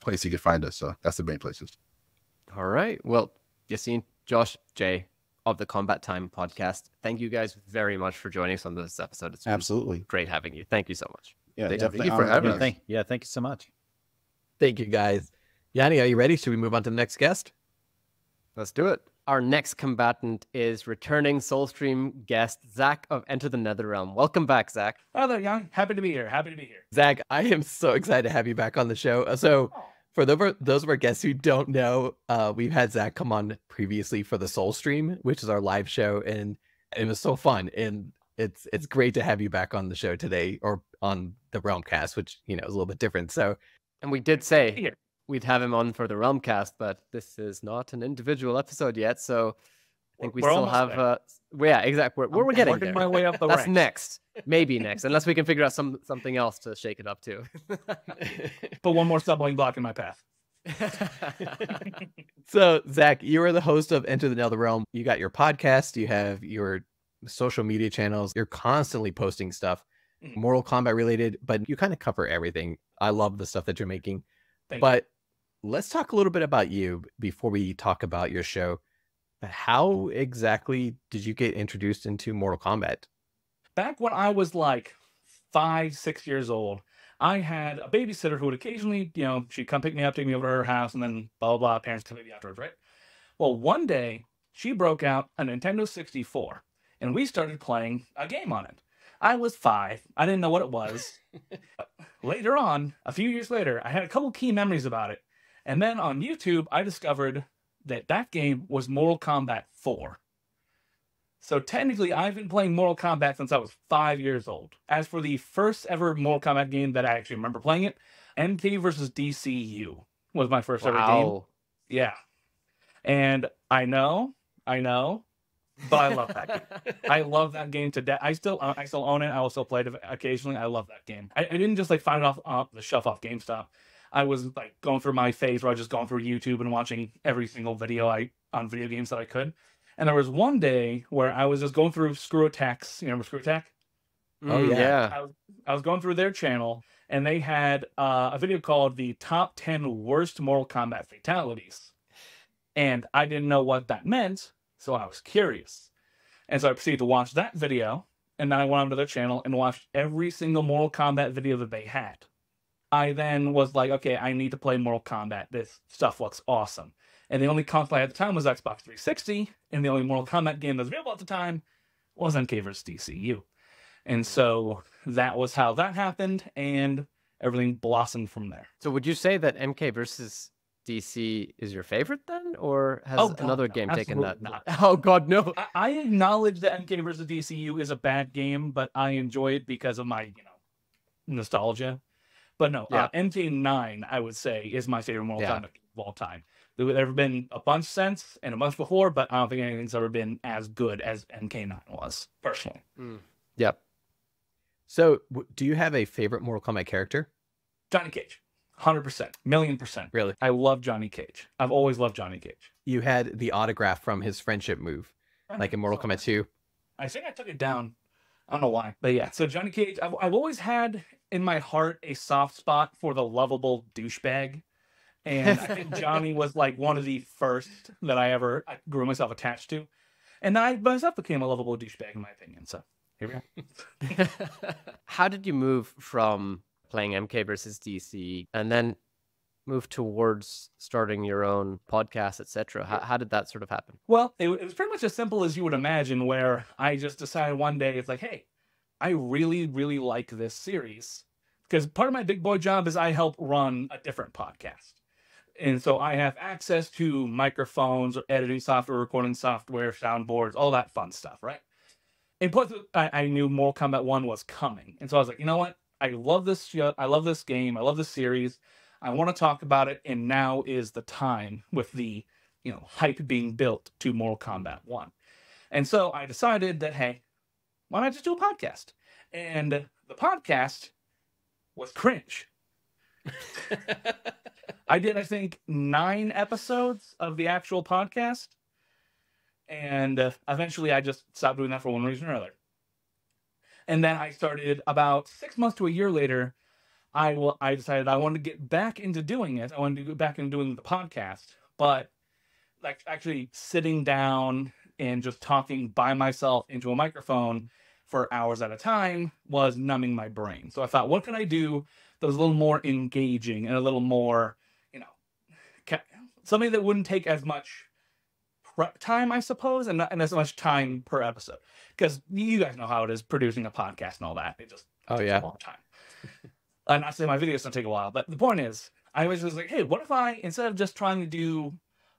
places you can find us. So that's the main places. All right. Well, Yassine, Josh, Jay of the Kombat Time podcast, thank you guys very much for joining us on this episode. It's been Absolutely. great having you. Thank you so much. Yeah, Thank definitely. you for honored. having us. Thank you so much. Thank you, guys. Yanni, are you ready? Should we move on to the next guest? Let's do it. Our next combatant is returning Soulstream guest, Zach of Enter the Netherrealm. Welcome back, Zach. Hello there, Young. Happy to be here. Zach, I am so excited to have you back on the show. So, for those of our guests who don't know, we've had Zach come on previously for the Soul Stream, which is our live show, and it was so fun. And it's great to have you back on the show today, or on the Realmcast, which is a little bit different. So, And we did say we'd have him on for the Realmcast, but this is not an individual episode yet. So I think we We're still almost have. Yeah, exactly. We're getting working there. my way up the That's ranks. next. Maybe next, unless we can figure out something else to shake it up too. Put one more stumbling block in my path. So Zach, you are the host of Enter the Netherrealm. You got your podcast, you have your social media channels. You're constantly posting stuff, Mortal Kombat related, but you kind of cover everything. I love the stuff that you're making. But let's talk a little bit about you before we talk about your show. How exactly did you get introduced into Mortal Kombat? Back when I was like 5, 6 years old, I had a babysitter who would occasionally, she'd come pick me up, take me over to her house, and then blah, blah, blah, parents come maybe afterwards, right? Well, one day, she broke out a Nintendo 64, and we started playing a game on it. I was 5. I didn't know what it was. Later on, a few years later, I had a couple key memories about it. And then on YouTube, I discovered that game was Mortal Kombat 4. So technically, I've been playing Mortal Kombat since I was 5 years old. As for the first ever Mortal Kombat game that I actually remember playing it, MK vs. DCU. was my first ever game. Wow. Yeah. And I know, but I love that game. I love that game to death. I still own it. I will still play it occasionally. I love that game. I didn't just like find it off the shelf off GameStop. I was like going through my phase where I was just going through YouTube and watching every single video on video games that I could. And there was one day where I was just going through Screw Attack's. You remember Screw Attack? Oh, yeah. I was going through their channel, and they had a video called the Top 10 Worst Mortal Kombat Fatalities. And I didn't know what that meant, so I was curious. And so I proceeded to watch that video, and then I went onto their channel and watched every single Mortal Kombat video that they had. I then was like, okay, I need to play Mortal Kombat. This stuff looks awesome. And the only console I had at the time was Xbox 360, and the only Mortal Kombat game that was available at the time was MK vs. DCU. And so that was how that happened, and everything blossomed from there. So would you say that MK versus DC is your favorite then, or has another game taken that? Not. Oh God, no! I acknowledge that MK vs. DCU is a bad game, but I enjoy it because of my nostalgia. But no, MK9 I would say is my favorite Mortal Kombat of all time. There have been a bunch since and a bunch before, but I don't think anything's ever been as good as MK9 was personally. Yep. So, do you have a favorite Mortal Kombat character? Johnny Cage, 100%, million%. Really? I love Johnny Cage. I've always loved Johnny Cage. You had the autograph from his friendship move, like in Mortal Kombat 2. I think I took it down. I don't know why, but yeah. So Johnny Cage, I've always had in my heart a soft spot for the lovable douchebag, and I think Johnny was like one of the first that I grew myself attached to, and I myself became a lovable douchebag in my opinion. So here we are. How did you move from playing MK versus DC and then move towards starting your own podcast, etc.? How did that sort of happen? Well, it was pretty much as simple as you would imagine, where I just decided one day, it's like, hey, I really, really like this series. Because part of my big boy job is I help run a different podcast. And so I have access to microphones, or editing software, recording software, soundboards, all that fun stuff, right? And plus, I knew Mortal Kombat 1 was coming. And so I was like, you know what? I love this show. I love this game. I love this series. I want to talk about it. And now is the time with the, hype being built to Mortal Kombat 1. And so I decided that, hey, why not just do a podcast? And the podcast was cringe. I did, I think, 9 episodes of the actual podcast. And eventually I just stopped doing that for one reason or another. And then I started about 6 months to a year later. I decided I wanted to get back into doing it. I wanted to get back into doing the podcast. But like actually sitting down and just talking by myself into a microphone for hours at a time was numbing my brain. So I thought, what can I do that was a little more engaging and a little more, something that wouldn't take as much prep time, I suppose, and not as much time per episode. Because you guys know how it is producing a podcast and all that. It just takes a long time. I'm not saying my videos don't take a while, but the point is, I was just like, hey, what if I, instead of just trying to do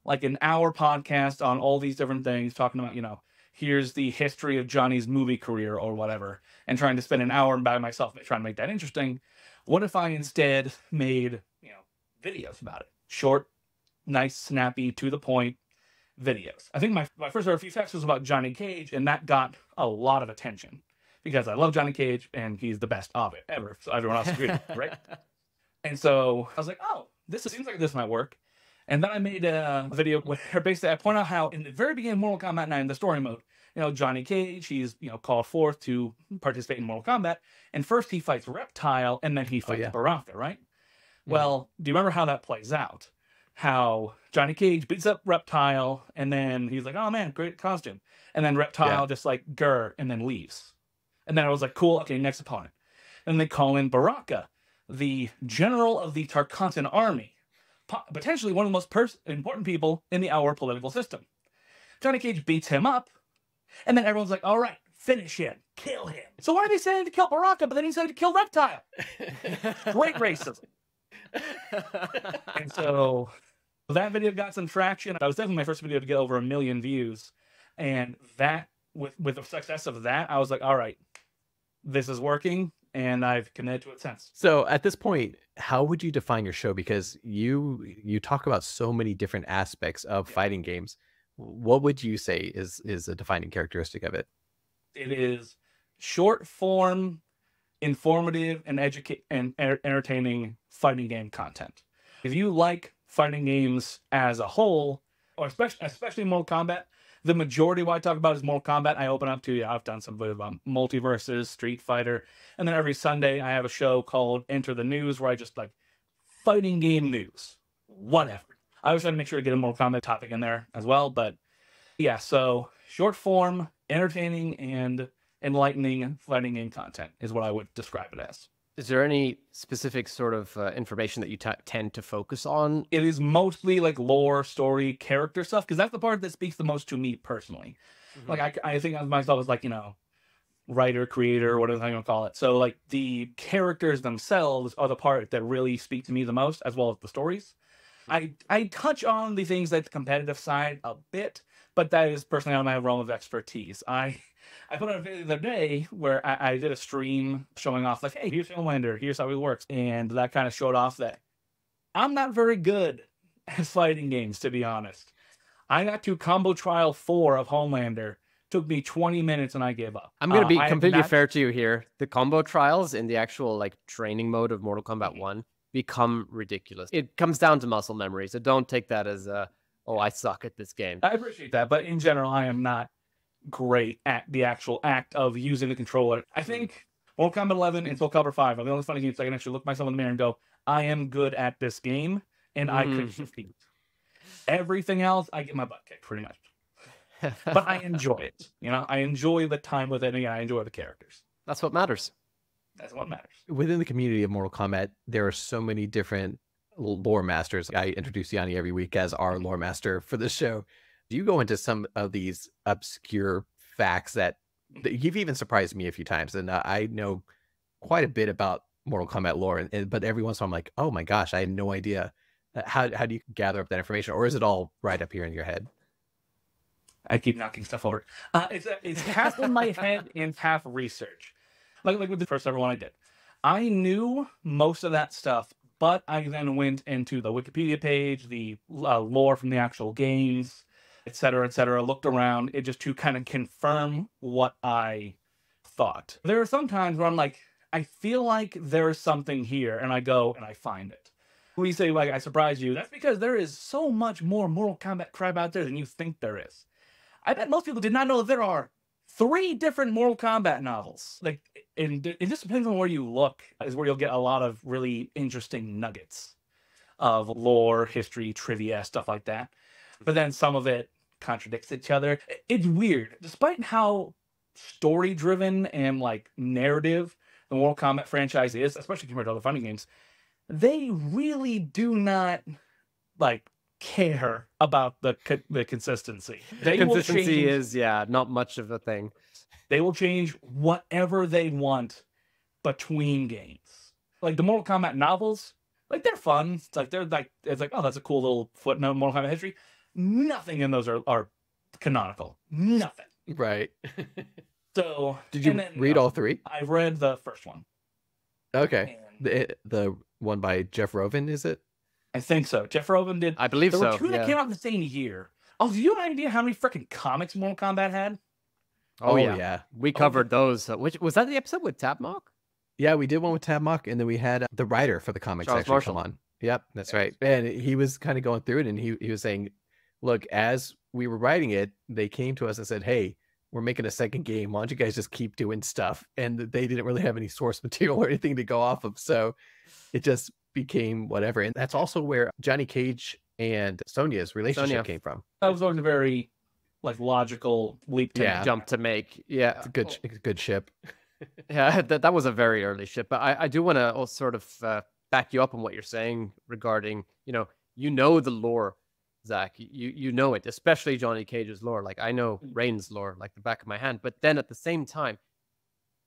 like an hour podcast on all these different things, talking about, here's the history of Johnny's movie career or whatever, and trying to spend an hour by myself trying to make that interesting, what if I instead made, videos about it? Short, nice, snappy, to the point videos. I think my first few facts was about Johnny Cage, and that got a lot of attention because I love Johnny Cage and he's the best of it ever. So everyone else agreed, right? And so I was like, oh, this seems like this might work. And then I made a video where basically I point out how in the very beginning of Mortal Kombat 9, the story mode, Johnny Cage, he's, called forth to participate in Mortal Kombat. And first he fights Reptile and then he fights Baraka, right? Well, do you remember how that plays out? How Johnny Cage beats up Reptile and then he's like, oh man, great costume. And then Reptile just like, grr, and then leaves. And then I was like, cool, okay, next opponent. And they call in Baraka, the general of the Tarkantan army. Potentially one of the most important people in our political system. Johnny Cage beats him up, and then everyone's like, all right, finish him, kill him. So why are they saying to kill Baraka, but then he said to kill Reptile? Great racism. And so that video got some traction. That was definitely my first video to get over 1 million views. And that, with the success of that, I was like, all right, this is working. and I've committed to it since. So at this point, how would you define your show? Because you talk about so many different aspects of fighting games. What would you say is a defining characteristic of it? It is short form, informative, and entertaining fighting game content. If you like fighting games as a whole, or especially Mortal Kombat, the majority of what I talk about is Mortal Kombat. I open up to, I've done some videos about Multiverses, Street Fighter, and then every Sunday I have a show called Enter the News where I just like fighting game news, whatever. I always try to make sure to get a Mortal Kombat topic in there as well, but yeah, so short form, entertaining, and enlightening fighting game content is what I would describe it as. Is there any specific sort of information that you tend to focus on? It is mostly like lore, story, character stuff, because that's the part that speaks the most to me personally. Like I think of myself as like, you know, writer, creator, whatever you want to call it. So like the characters themselves are the part that really speak to me the most, as well as the stories. I touch on the things like the competitive side a bit, but that is personally out of my realm of expertise. I put on a video the other day where I did a stream showing off like, hey, here's Homelander, here's how he works. And that kind of showed off that I'm not very good at fighting games, to be honest. I got to Combo Trial 4 of Homelander. Took me 20 minutes and I gave up. I'm going to be completely fair to you here. The combo trials in the actual like training mode of Mortal Kombat 1 become ridiculous. It comes down to muscle memory, so don't take that as oh, I suck at this game. I appreciate that, but in general, I am not great at the actual act of using the controller. I think Mortal Kombat 11 and Soul Calibur 5 are the only funny games I can actually look myself in the mirror and go, I am good at this game, and I could compete. Everything else, I get my butt kicked, pretty much. But I enjoy it. You know, I enjoy the time with it, and I enjoy the characters. That's what matters. That's what matters. Within the community of Mortal Kombat, there are so many different lore masters. I introduce Yanni every week as our lore master for the show. Do you go into some of these obscure facts that you've even surprised me a few times? And I know quite a bit about Mortal Kombat lore, but every once in a while I'm like, oh my gosh, I had no idea. How do you gather up that information? Or is it all right up here in your head? I keep knocking stuff over. It's half in my head and half research. Like with the first ever one I did. I knew most of that stuff, but I then went into the Wikipedia page, the lore from the actual games, et cetera, looked around, it just to kind of confirm what I thought. There are some times where I'm like, I feel like there's something here, and I go and I find it. When you say, like, I surprise you, that's because there is so much more Mortal Kombat crap out there than you think there is. I bet most people did not know that there are 3 different Mortal Kombat novels. Like, and it just depends on where you look, is where you'll get a lot of really interesting nuggets of lore, history, trivia, stuff like that. But then some of it contradicts each other. It's weird. Despite how story-driven and, like, narrative the Mortal Kombat franchise is, especially compared to other fighting games, they really do not, like, care about the consistency. Consistency is, not much of a thing. They will change whatever they want between games. Like the Mortal Kombat novels, like they're fun. It's like oh, that's a cool little footnote in Mortal Kombat history. Nothing in those are canonical. Nothing. Right. So did you read all 3? I've read the first one. Okay. The one by Jeff Rovin, is it? I think so. Jeff Rovin did. I believe so. There were 2 that came out in the same year. Oh, do you have an idea how many freaking comics Mortal Kombat had? Oh yeah. We covered those. Which was that the episode with Tapmock? Yeah, we did one with Tapmock, and then we had the writer for the comics Charles actually Marshall. come on. Yep, that's right. And he was kind of going through it, and he was saying, look, as we were writing it, they came to us and said, hey, we're making a second game. Why don't you guys just keep doing stuff? And they didn't really have any source material or anything to go off of. So it just became whatever. And that's also where Johnny Cage and Sonya's relationship came from. That was always a very logical leap to jump to make. Yeah. It's a good ship. Yeah, that was a very early ship. But I do want to sort of back you up on what you're saying regarding, you know the lore, Zach. You know it, especially Johnny Cage's lore. Like I know Rain's lore like the back of my hand. But then at the same time,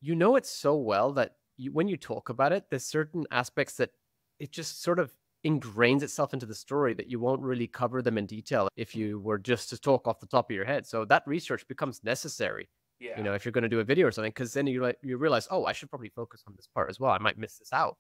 you know it so well that when you talk about it, there's certain aspects that it just sort of ingrains itself into the story that you won't really cover them in detail if you were just to talk off the top of your head. So that research becomes necessary Yeah. You know, if you're going to do a video or something, because then you realize, oh, I should probably focus on this part as well. I might miss this out.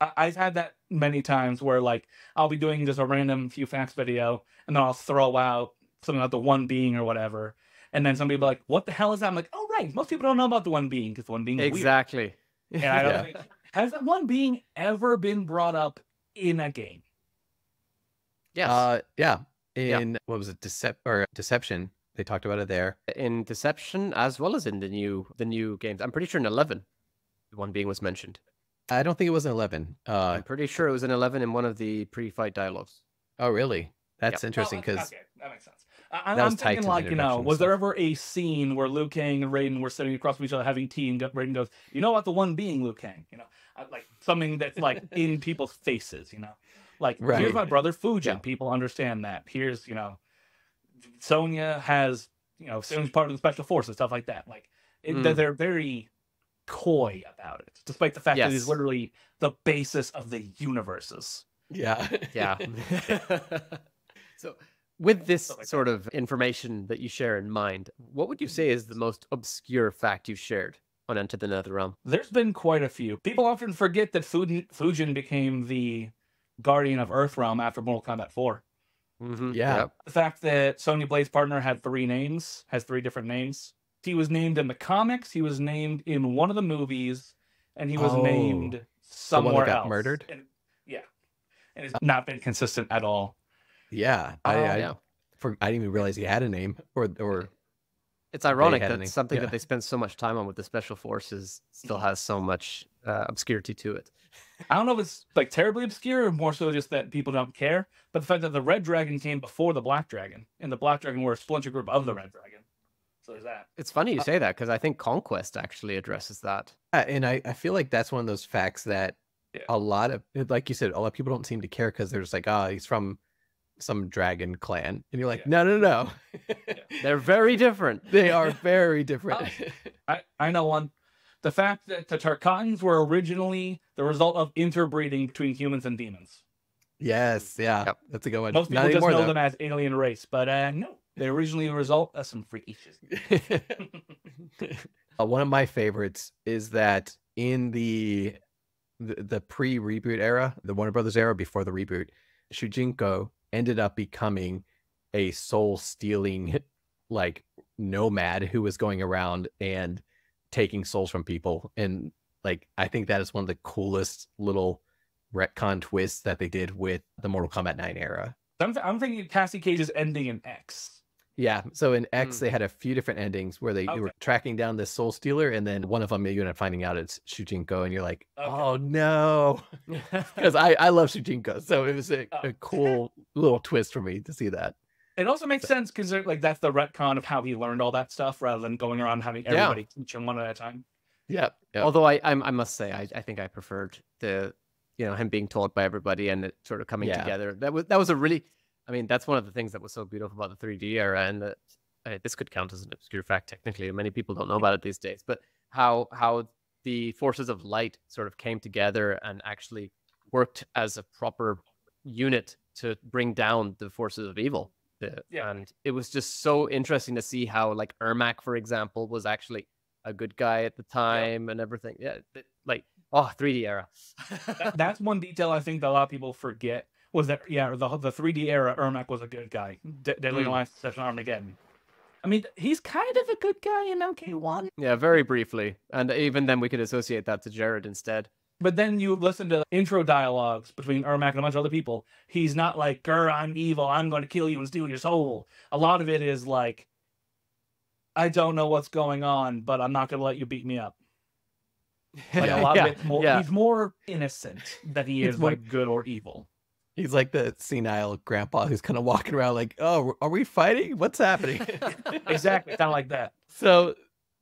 I've had that many times where like I'll be doing just a random few facts video and then I'll throw out something about the one being or whatever. And then somebody will be like, what the hell is that? I'm like, oh, right. Most people don't know about the one being because the one being is Exactly. weird. And I don't think, has that one being ever been brought up in a game? Yes. In what was it, Deception? They talked about it there. In Deception, as well as in the new games. I'm pretty sure in 11, the one being was mentioned. I don't think it was in 11. I'm pretty sure it was in 11 in one of the pre-fight dialogues. Oh, really? That's interesting because okay, that makes sense. I'm thinking like, you know, was there ever a scene where Liu Kang and Raiden were sitting across from each other having tea and Raiden goes, you know what, the one being Liu Kang, you know, like something that's like in people's faces, you know, like here's my brother Fujin. People understand that. Here's, you know, Sonya has, you know, Sonya's part of the special forces, stuff like that. Like they're very coy about it, despite the fact that it's literally the basis of the universes. Yeah. So with this sort of information that you share in mind, what would you say is the most obscure fact you've shared on Enter the Netherrealm? There's been quite a few. People often forget that Fujin became the Guardian of Earthrealm after Mortal Kombat 4. Yeah. The fact that Sonya Blade's partner had has three different names. He was named in the comics, he was named in one of the movies, and he was named somewhere else. Murdered? And it's not been consistent at all. Yeah. I didn't even realize he had a name or it's ironic that something that they spend so much time on with the special forces still has so much obscurity to it. I don't know if it's like terribly obscure or more so just that people don't care, but the fact that the Red Dragon came before the Black Dragon, and the Black Dragon were a splinter group of the Red Dragon. So there's that. It's funny you say that because I think Conquest actually addresses that. And I feel like that's one of those facts that a lot of, like you said, a lot of people don't seem to care because they're just like, oh, he's from some dragon clan. And you're like, no. They're very different. They are very different. I know one. The fact that the Tarkatans were originally the result of interbreeding between humans and demons. Yes, that's a good one. Most people just know them as alien race, but no, they originally a result of some freaky shit. One of my favorites is that in the pre-reboot era, the Warner Brothers era before the reboot, Shujinko ended up becoming a soul-stealing like nomad who was going around and taking souls from people. And like I think that is one of the coolest little retcon twists that they did with the Mortal Kombat 9 era. I'm thinking Cassie Cage's ending in X. Yeah, so in X they had a few different endings where they were tracking down this soul stealer, and then one of them you end up finding out it's Shujinko, and you're like, oh no, because I love Shujinko, so it was a cool little twist for me to see that. It also makes sense because like that's the retcon of how he learned all that stuff rather than going around having everybody teach him one at a time. Yeah. Although I must say I think I preferred him being taught by everybody and it sort of coming together. That was a really, I mean, that's one of the things that was so beautiful about the 3D era, and that this could count as an obscure fact technically. Many people don't know about it these days, but how the forces of light sort of came together and actually worked as a proper unit to bring down the forces of evil. And it was just so interesting to see how like Ermac, for example, was actually a good guy at the time and everything. Yeah, like 3D era. That's one detail I think that a lot of people forget was that the 3D era Ermac was a good guy. Deadly Alliance, Deception, Armageddon. I mean, he's kind of a good guy in MK1. Yeah, very briefly, and even then we could associate that to Jared instead. But then you listen to intro dialogues between Ermac and a bunch of other people. He's not like, "Grr, I'm evil. I'm going to kill you and steal your soul." A lot of it is like, "I don't know what's going on, but I'm not going to let you beat me up." Like a lot of it's more. He's more innocent than he is like good or evil. He's like the senile grandpa who's kind of walking around like, "Oh, are we fighting? What's happening?" Exactly, kind of like that. So,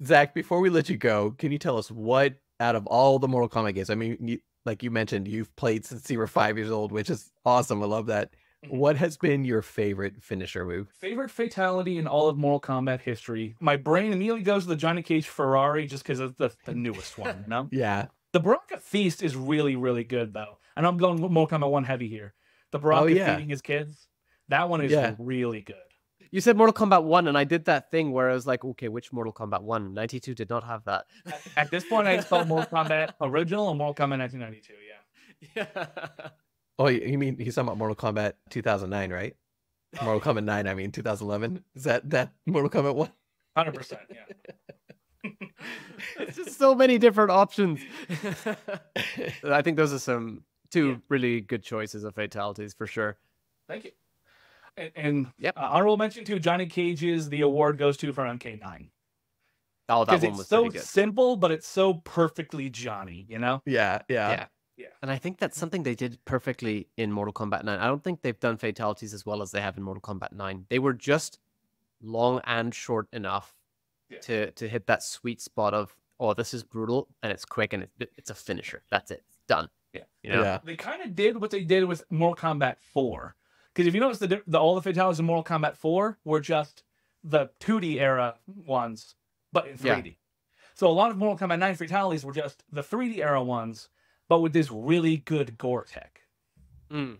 Zach, before we let you go, can you tell us what, out of all the Mortal Kombat games, I mean, like you mentioned, you've played since you were 5 years old, which is awesome. I love that. What has been your favorite finisher move? Favorite fatality in all of Mortal Kombat history? My brain immediately goes to the Johnny Cage Ferrari just because it's the newest one, you know? Yeah. The Baraka Feast is really, really good, though. And I'm going Mortal Kombat 1 heavy here. The Baraka feeding his kids, that one is really good. You said Mortal Kombat 1, and I did that thing where I was like, okay, which Mortal Kombat 1? 92 did not have that. At this point, I spelled Mortal Kombat original and Mortal Kombat 1992. Yeah. Yeah. Oh, you mean he's talking about Mortal Kombat 2009, right? Mortal Kombat 9, I mean 2011. Is that Mortal Kombat 1? 100%. Yeah. It's just so many different options. I think those are two really good choices of fatalities for sure. Thank you. And Yep. Honorable mention to Johnny Cage's. The award goes to from MK9. Oh, that Because one it's was so pretty good. simple, but it's so perfectly Johnny, you know? Yeah. Yeah. And I think that's something they did perfectly in Mortal Kombat 9. I don't think they've done fatalities as well as they have in Mortal Kombat 9. They were just long and short enough to hit that sweet spot of, oh, this is brutal and it's quick and it's a finisher. That's it. It's done. Yeah. You know? Yeah. They kind of did what they did with Mortal Kombat 4. Because if you notice, all the fatalities in Mortal Kombat 4 were just the 2D era ones, but in 3D. Yeah. So a lot of Mortal Kombat 9 fatalities were just the 3D era ones, but with this really good gore tech. Mm.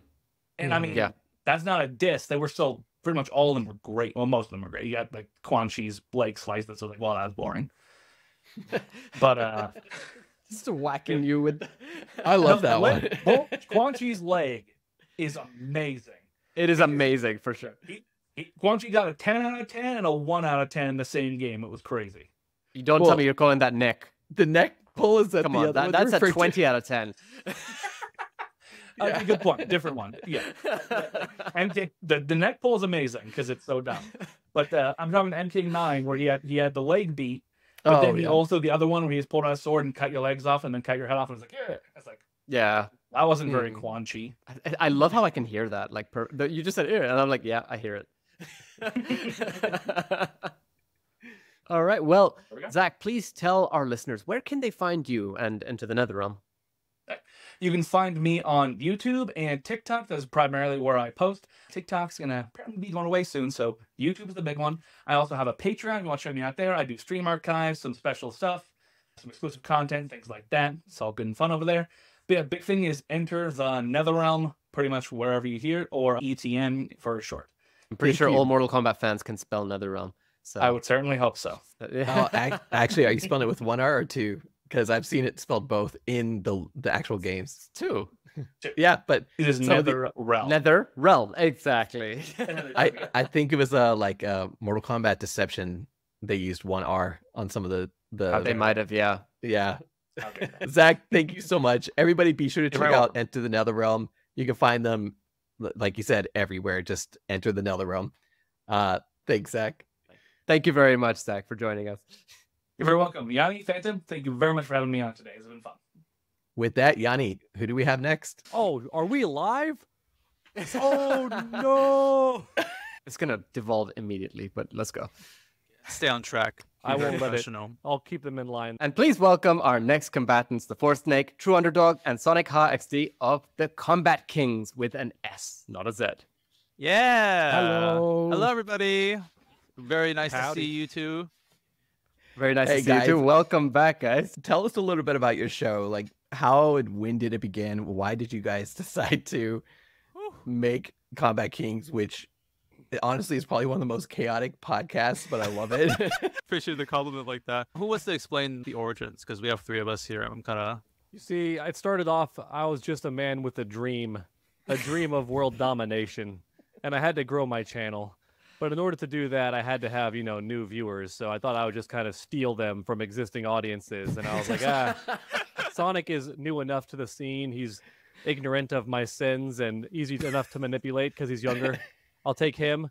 And I mean, Yeah. that's not a diss. They were still, pretty much all of them were great. Well, most of them were great. You got like Quan Chi's leg slice that's like, well, that was boring. But Just whacking you with. I love that one. Quan Chi's leg is amazing. It is amazing for sure. Quan Chi got a 10 out of 10 and a 1 out of 10 in the same game. It was crazy. You don't Well, tell me you're calling that neck. The neck pull is that Come the on, other one that's a referred to? 20 out of 10. Good point. Different one. Yeah. And the neck pull is amazing because it's so dumb. But I'm talking MK9 where he had the leg beat, but then he also the other one where he just pulled out a sword and cut your legs off and then cut your head off and was like, yeah. It's like, Yeah. that wasn't very Quan Chi. I love how I can hear that. Like you just said, and I'm like, yeah, I hear it. All right. Well, There we go. Zach, please tell our listeners where can they find you and Into the Netherrealm. You can find me on YouTube and TikTok. That's primarily where I post. TikTok's gonna probably be going away soon, so YouTube is the big one. I also have a Patreon. If you want to check me out there, I do stream archives, some special stuff, some exclusive content, things like that. It's all good and fun over there. But yeah, big thing is enter the Netherrealm pretty much wherever you hear it, or ETN for short. I'm pretty Thank sure you. all Mortal Kombat fans can spell Netherrealm. So I would certainly hope so. Oh, actually, are you spelling it with one R or two? Because I've seen it spelled both in the actual games. two. Yeah, but It is some of the- Netherrealm. Netherrealm, exactly. I think it was a Mortal Kombat Deception. They used one R on some of the They might have, yeah. yeah. Okay. Zach, thank you so much. Everybody, be sure to You're check very out Enter the Netherrealm. You can find them, like you said, everywhere. Just Enter the Netherrealm. Thanks, Zach. Thank you very much, Zach, for joining us. You're very welcome. Yanni, Phantom, thank you very much for having me on today. It's been fun. With that, Yanni, who do we have next? Oh, are we live? Oh no! It's gonna devolve immediately, but let's go. Stay on track. I won't let it. Professional. I'll keep them in line. And please welcome our next combatants, the Force Snake, True Underdog, and Sonic Ha XD of the Kombat Kings with an S, not a Z. Yeah. Hello. Hello, everybody. Very nice Howdy. to see you two. Very nice Hey, to see you guys. too. Welcome back, guys. Tell us a little bit about your show. Like, how and when did it begin? Why did you guys decide to make Kombat Kings, which honestly is probably one of the most chaotic podcasts, but I love it. Appreciate the compliment like that. Who wants to explain the origins? Because we have three of us here. I'm kind of. You see, it started off, I was just a man with a dream of world domination, and I had to grow my channel. But in order to do that, I had to have, new viewers. So I thought I would just kind of steal them from existing audiences. And I was like, Sonic is new enough to the scene. He's ignorant of my sins and easy enough to manipulate because he's younger. I'll take him.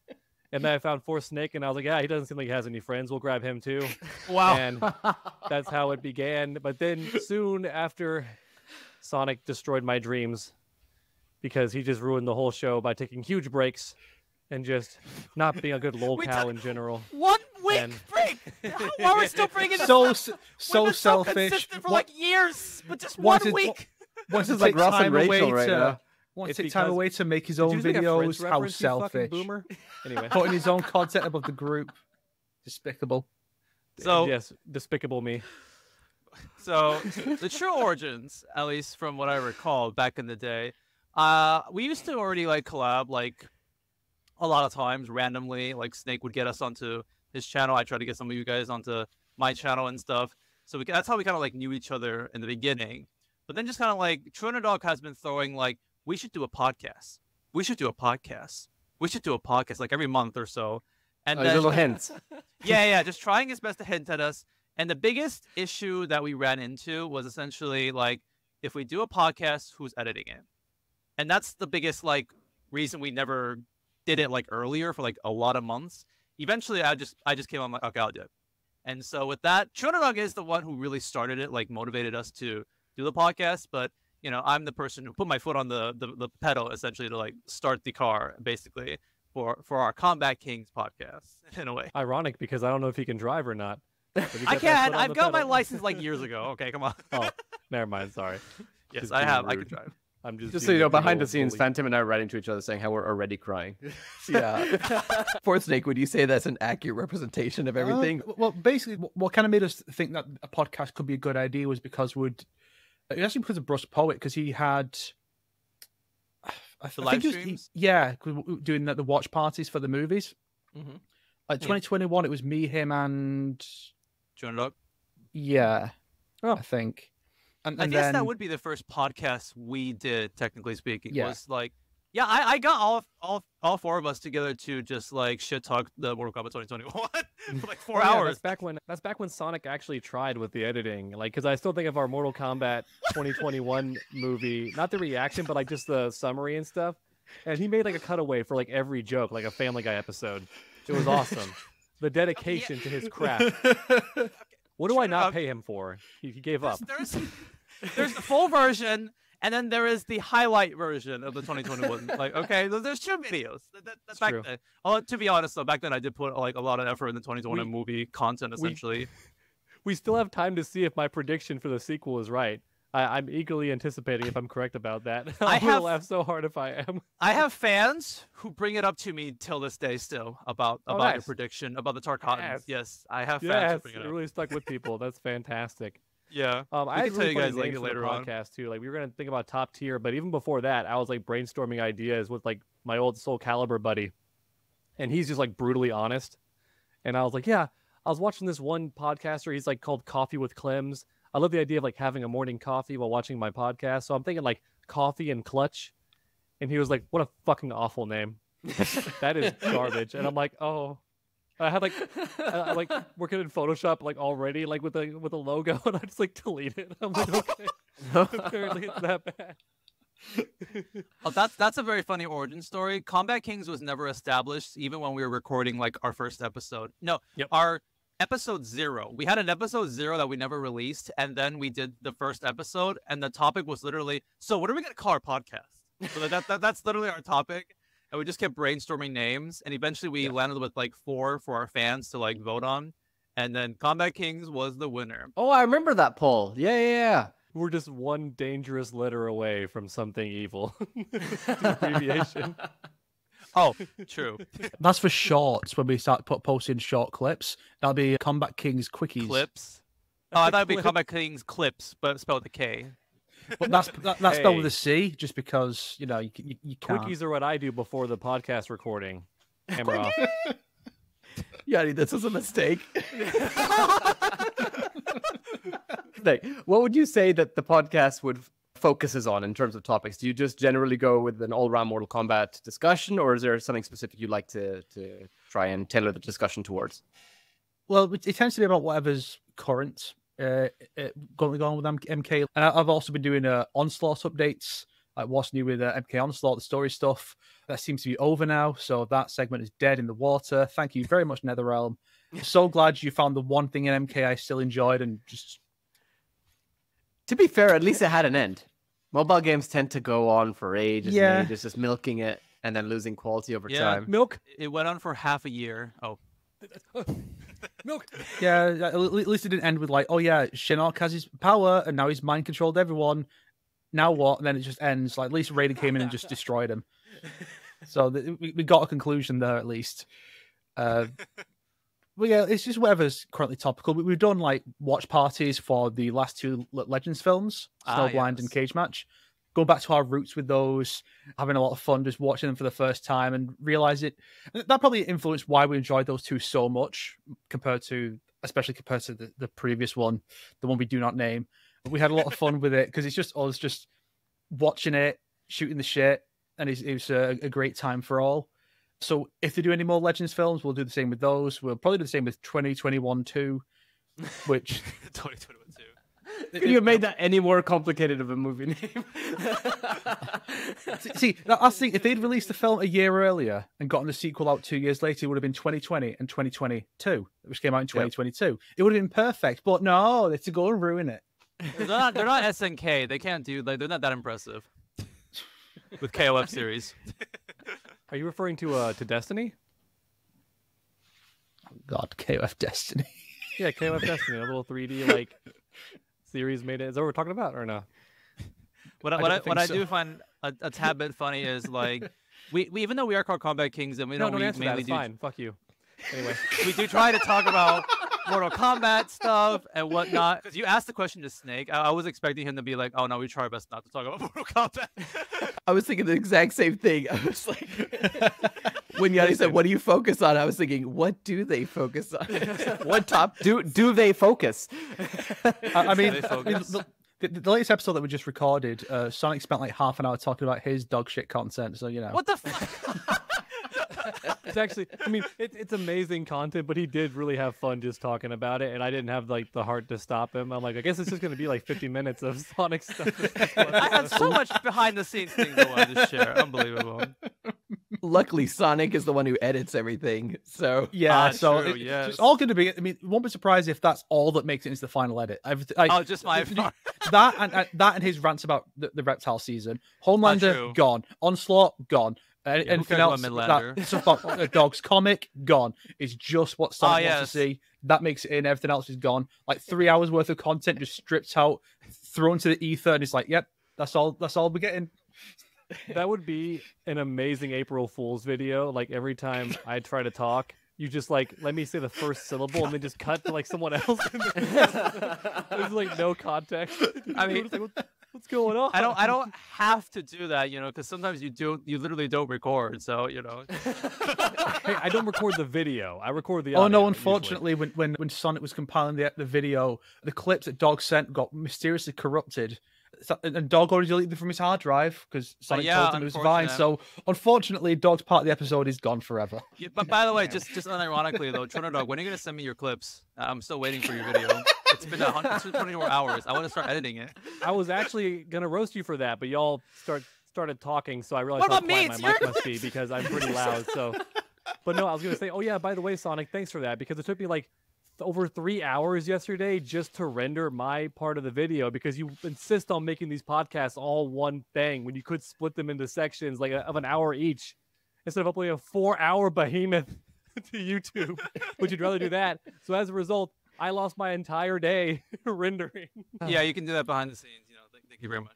And then I found Force Snake, and I was like, he doesn't seem like he has any friends. We'll grab him too. Wow. And that's how it began. But then soon after, Sonic destroyed my dreams because he just ruined the whole show by taking huge breaks and just not being a good lolcow in general. 1 week And- break. Why are we still bringing this so up? so We've been selfish. consistent for Wa- like years, but just once 1 it- week. Wants to is like take Ross and time away Rachel right to now. wants It's to take time because- away to make his Did own you make a Friends videos. How reference, you fucking selfish! boomer. Anyway, Putting his own content above the group. Despicable. So yes, despicable me. So the true origins, at least from what I recall back in the day, we used to already like collab like a lot of times randomly. Like Snake would get us onto his channel. I try to get some of you guys onto my channel and stuff. So that's how we kind of like knew each other in the beginning. But then just kind of like True Underdog has been throwing like, we should do a podcast. We should do a podcast. We should do a podcast like every month or so. And then little hints. yeah, just trying his best to hint at us. And the biggest issue that we ran into was essentially like, if we do a podcast, who's editing it? And that's the biggest like reason we never did it like earlier for like a lot of months. Eventually, I just came on like, okay, I'll do it. And so with that, True Underdog is the one who really started it, like motivated us to do the podcast. But you know, I'm the person who put my foot on the pedal essentially to like start the car basically for our Kombat Kings podcast in a way. Ironic because I don't know if he can drive or not. I can. I've got my license like years ago. Okay, come on. Oh, never mind. Sorry. Yes, Just I being have. I rude. can drive. I'm Just so you know, behind the scenes, bully. Phantom and I are writing to each other saying how we're already crying. Yeah. For Snake, would you say that's an accurate representation of everything? Well, basically, what kind of made us think that a podcast could be a good idea was because it actually because of Bruce Poet, because he had I The think live he was, streams? yeah, doing the watch parties for the movies. Mm-hmm. Like 2021, it was me, him, and True Underdog. yeah, I think. And I guess then, that would be the first podcast we did, technically speaking. Yeah. Was like, yeah, I got all four of us together to just like shit talk the Mortal Kombat 2021 for like 4 hours. That's back when Sonic actually tried with the editing. Like, because I still think of our Mortal Kombat 2021 movie, not the reaction, but like just the summary and stuff. And he made like a cutaway for like every joke, like a Family Guy episode. It was awesome. The dedication to his craft. What do I not pay him for? He gave up. There's the full version, and then there is the highlight version of the 2021. Like, okay, there's two videos. That's back true. then. Oh, to be honest, though, back then I did put like a lot of effort in the 2021 movie content, essentially. We still have time to see if my prediction for the sequel is right. I'm eagerly anticipating if I'm correct about that. I'm gonna laugh so hard if I am. I have fans who bring it up to me till this day still about your nice. prediction about the Tarkatans. Yes, I have fans who Yes, bring it it up. really stuck with people. That's fantastic. Yeah, I can had tell really you guys funny like names it for the later on. podcast too. Like we were gonna think about top tier, but even before that, I was like brainstorming ideas with like my old Soul Calibur buddy, and he's just like brutally honest. And I was like, yeah, I was watching this one podcaster. He's like called Coffee with Clems. I love the idea of like having a morning coffee while watching my podcast. So I'm thinking like Coffee and Clutch, and he was like, what a fucking awful name. That is garbage. And I'm like, oh. I had like, I like working in Photoshop like already like with a logo, and I just like delete it. I'm like, okay, apparently it's that bad. Oh, that's a very funny origin story. Kombat Kings was never established, even when we were recording like our first episode. No, our episode 0. We had an episode 0 that we never released, and then we did the first episode, and the topic was literally, so what are we gonna call our podcast? So that's literally our topic. And we just kept brainstorming names, and eventually we landed with like 4 for our fans to like vote on, and then Kombat Kings was the winner. Oh, I remember that poll. Yeah. We're just one dangerous letter away from something evil. The abbreviation. Oh, true. that's for shorts when we start posting short clips. That'll be Kombat Kings Quickies. Clips. Oh, I thought it'd be Kombat Kings Clips, but spelled with a K. But that's spelled with a C, just because you can't. Quickies are what I do before the podcast recording. Camera off. Yanni, this is a mistake. Like, what would you say that the podcast would focuses on in terms of topics? Do you just generally go with an all-round Mortal Kombat discussion, or is there something specific you'd like to try and tailor the discussion towards? Well, it tends to be about whatever's current going on with MK. And I've also been doing Onslaught updates, like what's new with MK Onslaught, the story stuff. That seems to be over now, so that segment is dead in the water. Thank you very much, Netherrealm. So glad you found the one thing in MK I still enjoyed, and just... To be fair, at least it had an end. Mobile games tend to go on for ages and ages, just milking it and then losing quality over time. Milk. It went on for half a year. Oh. Milk. Yeah, at least it didn't end with like, oh yeah, Shinnok has his power and now he's mind controlled everyone. Now what? And then it just ends. Like, at least Raiden came in and just destroyed him. So we got a conclusion there at least. But yeah, it's just whatever's currently topical. We've done like watch parties for the last 2 Legends films, Snowblind and Cage Match. going back to our roots with those, having a lot of fun just watching them for the first time and realize it. That probably influenced why we enjoyed those two so much especially compared to the previous one, the one we do not name. We had a lot of fun with it because it's just us just watching it, shooting the shit, and it was a great time for all. So if they do any more Legends films, we'll do the same with those. We'll probably do the same with 2021 too, which 2021 too. Could you have made that any more complicated of a movie name? See, I think if they'd released the film a year earlier and gotten the sequel out 2 years later, it would have been 2020 and 2022, which came out in 2022. Yep. It would have been perfect, but no, they had to go and ruin it. They're not SNK. They can't do they're not that impressive with KOF series. Are you referring to Destiny? Oh God, KOF Destiny. Yeah, KOF Destiny, a little 3D like series made it. Is that what we're talking about or no? What I do find a tad bit funny is like we even though we are called Kombat Kings and we don't we answer mainly that. It's do fine. Fuck you. Anyway, we do try to talk about Mortal Kombat stuff and whatnot. Because you asked the question to Snake, I was expecting him to be like, "Oh no, we try our best not to talk about Mortal Kombat." I was thinking the exact same thing. I was like, when Yanni said, "What do you focus on?" I was thinking, "What do they focus on? What top do they focus?" I mean, the latest episode that we just recorded, Sonic spent like half an hour talking about his dog shit content. So you know, what the fuck. It's actually, I mean, it's amazing content, but he did really have fun just talking about it, and I didn't have like the heart to stop him. I'm like, I guess it's just going to be like 50 minutes of Sonic stuff. I had so much behind the scenes things I wanted to share. Unbelievable. Luckily, Sonic is the one who edits everything. So yeah, so true, it's all going to be. I mean, won't be surprised if that's all that makes it into the final edit. Just my that and his rants about the reptile season. Homelander gone, Onslaught gone. Anything else stuff about Dog's comic gone. It's just what Sonic wants to see. That makes it in. Everything else is gone. Like 3 hours worth of content just stripped out, thrown to the ether, and it's like, yep, that's all we're getting. That would be an amazing April Fool's video. Like every time I try to talk, you just like let me say the first syllable and then just cut to like someone else. There's like no context. I mean, what's going on? I don't have to do that, you know, because sometimes you literally don't record. So you know, hey, I don't record the video. I record the. Oh audio, no! Unfortunately, when Sonic was compiling the video, the clips that Dog sent got mysteriously corrupted. And Dog already deleted them from his hard drive because Sonic told him it was fine. So unfortunately, Dog's part of the episode is gone forever. Yeah, but by the way, just unironically though, Trono Dog, when are you gonna send me your clips? I'm still waiting for your video. It's been 124 hours. I want to start editing it. I was actually gonna roast you for that, but y'all started talking, so I realized how quiet my mic must be because I'm pretty loud. So, but no, I was gonna say, oh yeah, by the way, Sonic, thanks for that because it took me like over 3 hours yesterday just to render my part of the video because you insist on making these podcasts all one thing when you could split them into sections like of an hour each instead of uploading a 4-hour behemoth to YouTube. Would you rather do that? So as a result, I lost my entire day rendering. Yeah, you can do that behind the scenes. You know, thank you very much.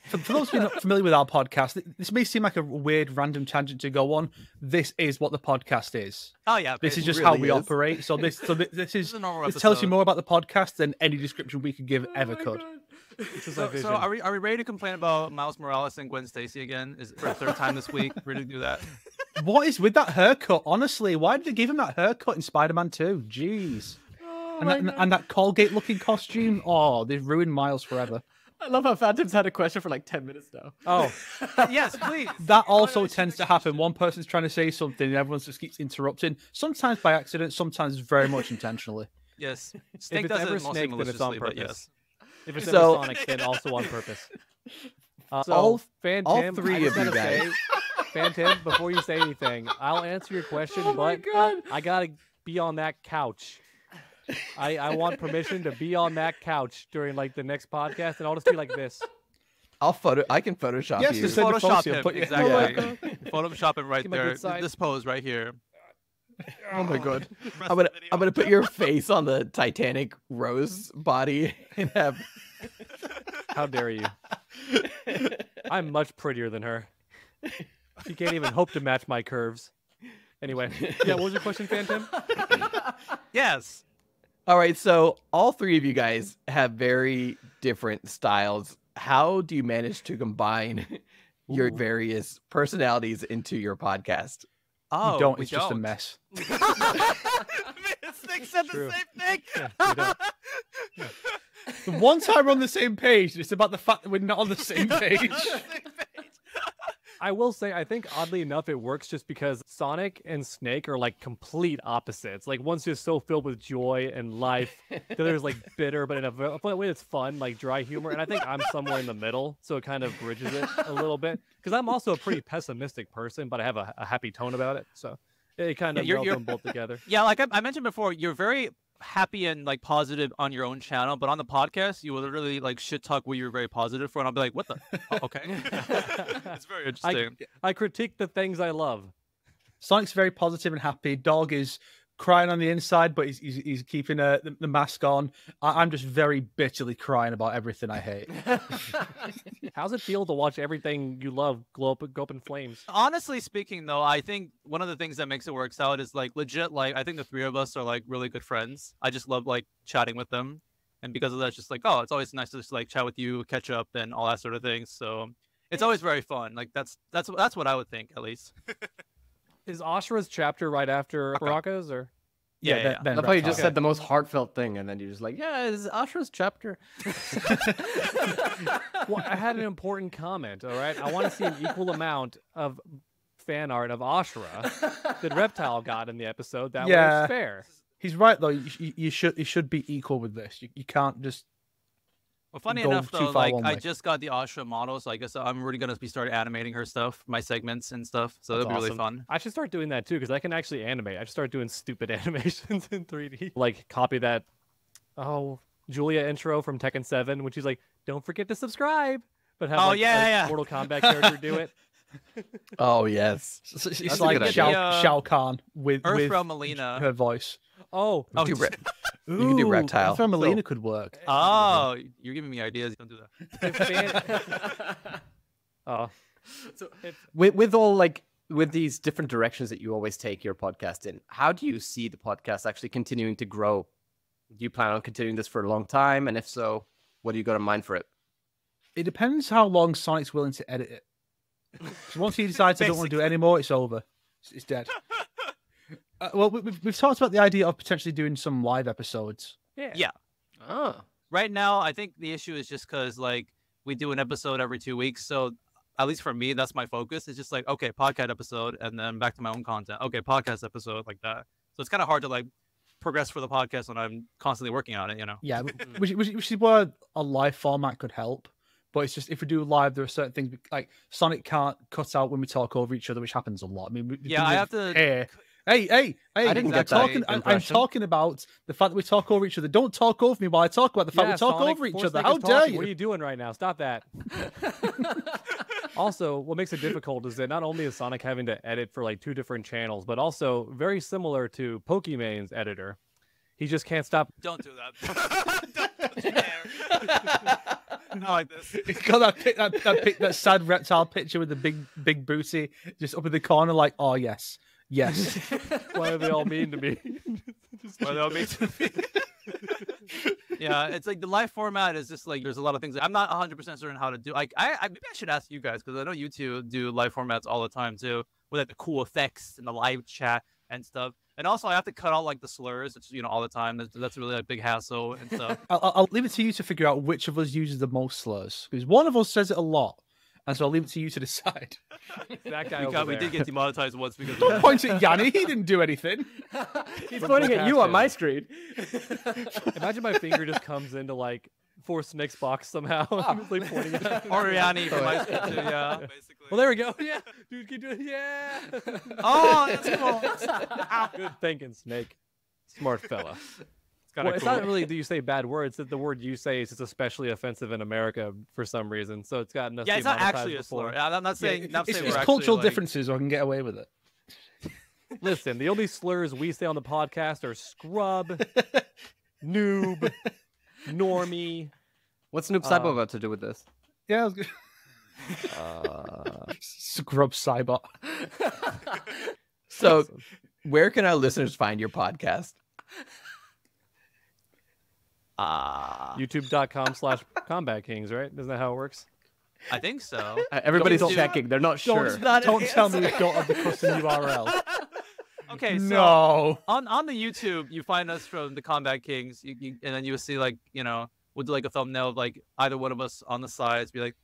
For those who are not familiar with our podcast, this may seem like a weird random tangent to go on. This is what the podcast is. Oh yeah, this is just really how we operate. So this tells you more about the podcast than any description we could give ever could. So are we ready to complain about Miles Morales and Gwen Stacy again? Is it for a third time this week? Ready to do that? What is with that haircut? Honestly, why did they give him that haircut in Spider-Man 2? Jeez. And that Colgate-looking costume. Oh, they've ruined Miles forever. I love how Phantom's had a question for like 10 minutes now. Oh. Yes, please. That also tends to happen. One person's trying to say something and everyone just keeps interrupting. Sometimes by accident, sometimes very much intentionally. Yes. Snake does it mostly maliciously, but yes. If it's ever Sonic, then also on purpose. All Phantom, three of you guys. Phantom, before you say anything, I'll answer your question, but I gotta be on that couch. I want permission to be on that couch during like the next podcast, and I'll just be like this. I can Photoshop you. Yes, Photoshop him. Exactly. Photoshop him right there. This pose right here. Oh my god! I'm gonna put your face on the Titanic Rose body and have. How dare you? I'm much prettier than her. She can't even hope to match my curves. Anyway, yeah. What was your question, Phantom? Yes. All right, so all three of you guys have very different styles how do you manage to combine your Ooh. various personalities into your podcast? Oh, You don't. we It's just a don't. mess. Nick said True. the same thing. We don't. The one time we're on the same page, it's about the fact that we're not on the same page. I will say, I think oddly enough, it works just because Sonic and Snake are like complete opposites. Like one's just so filled with joy and life, the other's like bitter, but in a way that's fun, like dry humor. And I think I'm somewhere in the middle, so it kind of bridges it a little bit. Because I'm also a pretty pessimistic person, but I have a happy tone about it, so it kind of melds them both together. Yeah, like I mentioned before, you're very happy and like positive on your own channel, but on the podcast, you will literally like shit talk what you're very positive for, and I'll be like, "What the? Oh, okay." It's very interesting. I critique the things I love. Sonic's very positive and happy. Dog is crying on the inside, but he's keeping the mask on. I'm just very bitterly crying about everything I hate. How's it feel to watch everything you love go up in flames? Honestly speaking, though, I think one of the things that makes it works out is like legit. Like I think the three of us are like really good friends. I just love like chatting with them, and because of that, it's just like, oh, it's always nice to just like chat with you, catch up, and all that sort of thing. So it's always very fun. Like that's what I would think, at least. Is Ashura's chapter right after Baraka's, or? Yeah. I thought you just said the most heartfelt thing, and then you're just like, yeah, it's Ashura's chapter. Well, I had an important comment, all right? I want to see an equal amount of fan art of Ashura that Reptile got in the episode. That was fair. He's right, though. You should be equal with this. You can't just... Well, funny go enough, too though, far like one I way. just got the Ashura model, so I guess I'm really gonna be starting animating her stuff, my segments and stuff. So That's that'll be really awesome. fun. I should start doing that too, because I can actually animate. I should start doing stupid animations in 3D. Like copy that, Julia intro from Tekken 7, when she's like, "Don't forget to subscribe," but have a Mortal Kombat character do it. Oh yes, It's like Shao Kahn with Earthrealm Melina. her voice. Oh, you can do Reptile. Earthrealm Melina could work. Oh, you're giving me ideas. Don't do that. So with all like with these different directions that you always take your podcast in, how do you see the podcast actually continuing to grow? Do you plan on continuing this for a long time? And if so, what do you got in mind for it? It depends how long Sonic's willing to edit it. So once he decides I don't want to do it anymore, it's over. It's dead. Well, we've talked about the idea of potentially doing some live episodes. Yeah. Oh. Right now, I think the issue is just because like we do an episode every 2 weeks, so at least for me, that's my focus. It's just like, okay, podcast episode, and then back to my own content. Okay, podcast episode, like that. So it's kind of hard to like progress for the podcast when I'm constantly working on it, you know? Yeah, which is where a live format could help. But it's just, if we do live, there are certain things like Sonic can't cut out when we talk over each other, which happens a lot. I mean, I have to. Hey! I didn't get that I'm talking about the fact that we talk over each other. Don't talk over me while I talk about the fact we talk Sonic, over each Force other. Snake How is dare talking. you? What are you doing right now? Stop that. Also, what makes it difficult is that not only is Sonic having to edit for like 2 different channels, but also very similar to Pokemon's editor. He just can't stop. Don't do that. Don't dare. Not like this. He's got that sad reptile picture with the big booty just up in the corner, like, oh yes. Why are they all mean to me? Why are they all mean to me? Yeah, it's like the live format is just like there's a lot of things I'm not 100% certain how to do. Like I maybe I should ask you guys, because I know you two do live formats all the time too, with like the cool effects and the live chat and stuff. And also I have to cut out like the slurs, which, all the time. That's really a big hassle and stuff. I'll leave it to you to figure out which of us uses the most slurs, because one of us says it a lot, and so I'll leave it to you to decide. That guy we did get demonetized once because Don't point at Yanni. He didn't do anything. He's pointing at you on my screen. Imagine my finger just comes into like Force Snake's box somehow. I'm just like pointing at Oriani from my screen too, yeah. Basically. Well, there we go. Yeah, dude, keep doing. Yeah. Oh, that's cool. Good thinking, Snake. Smart fella. It's It's not really that you say bad words. That the word you say is just especially offensive in America for some reason. So it's gotten us. Yeah, it's not actually a before. slur. I'm not saying. It's cultural differences, or I can get away with it. Listen, the only slurs we say on the podcast are scrub, noob, normie. What's Noob Cybo got to do with this? Yeah, I was good. Scrub Cybot. So, where can our listeners find your podcast? YouTube.com/Kombat Kings, right? Isn't that how it works? I think so. Everybody's checking. They're not sure. Don't tell me we don't have the custom URL. Okay, so No. on the YouTube, you find us from the Kombat Kings, and then you see like we'll do like a thumbnail of like either one of us on the sides, be like,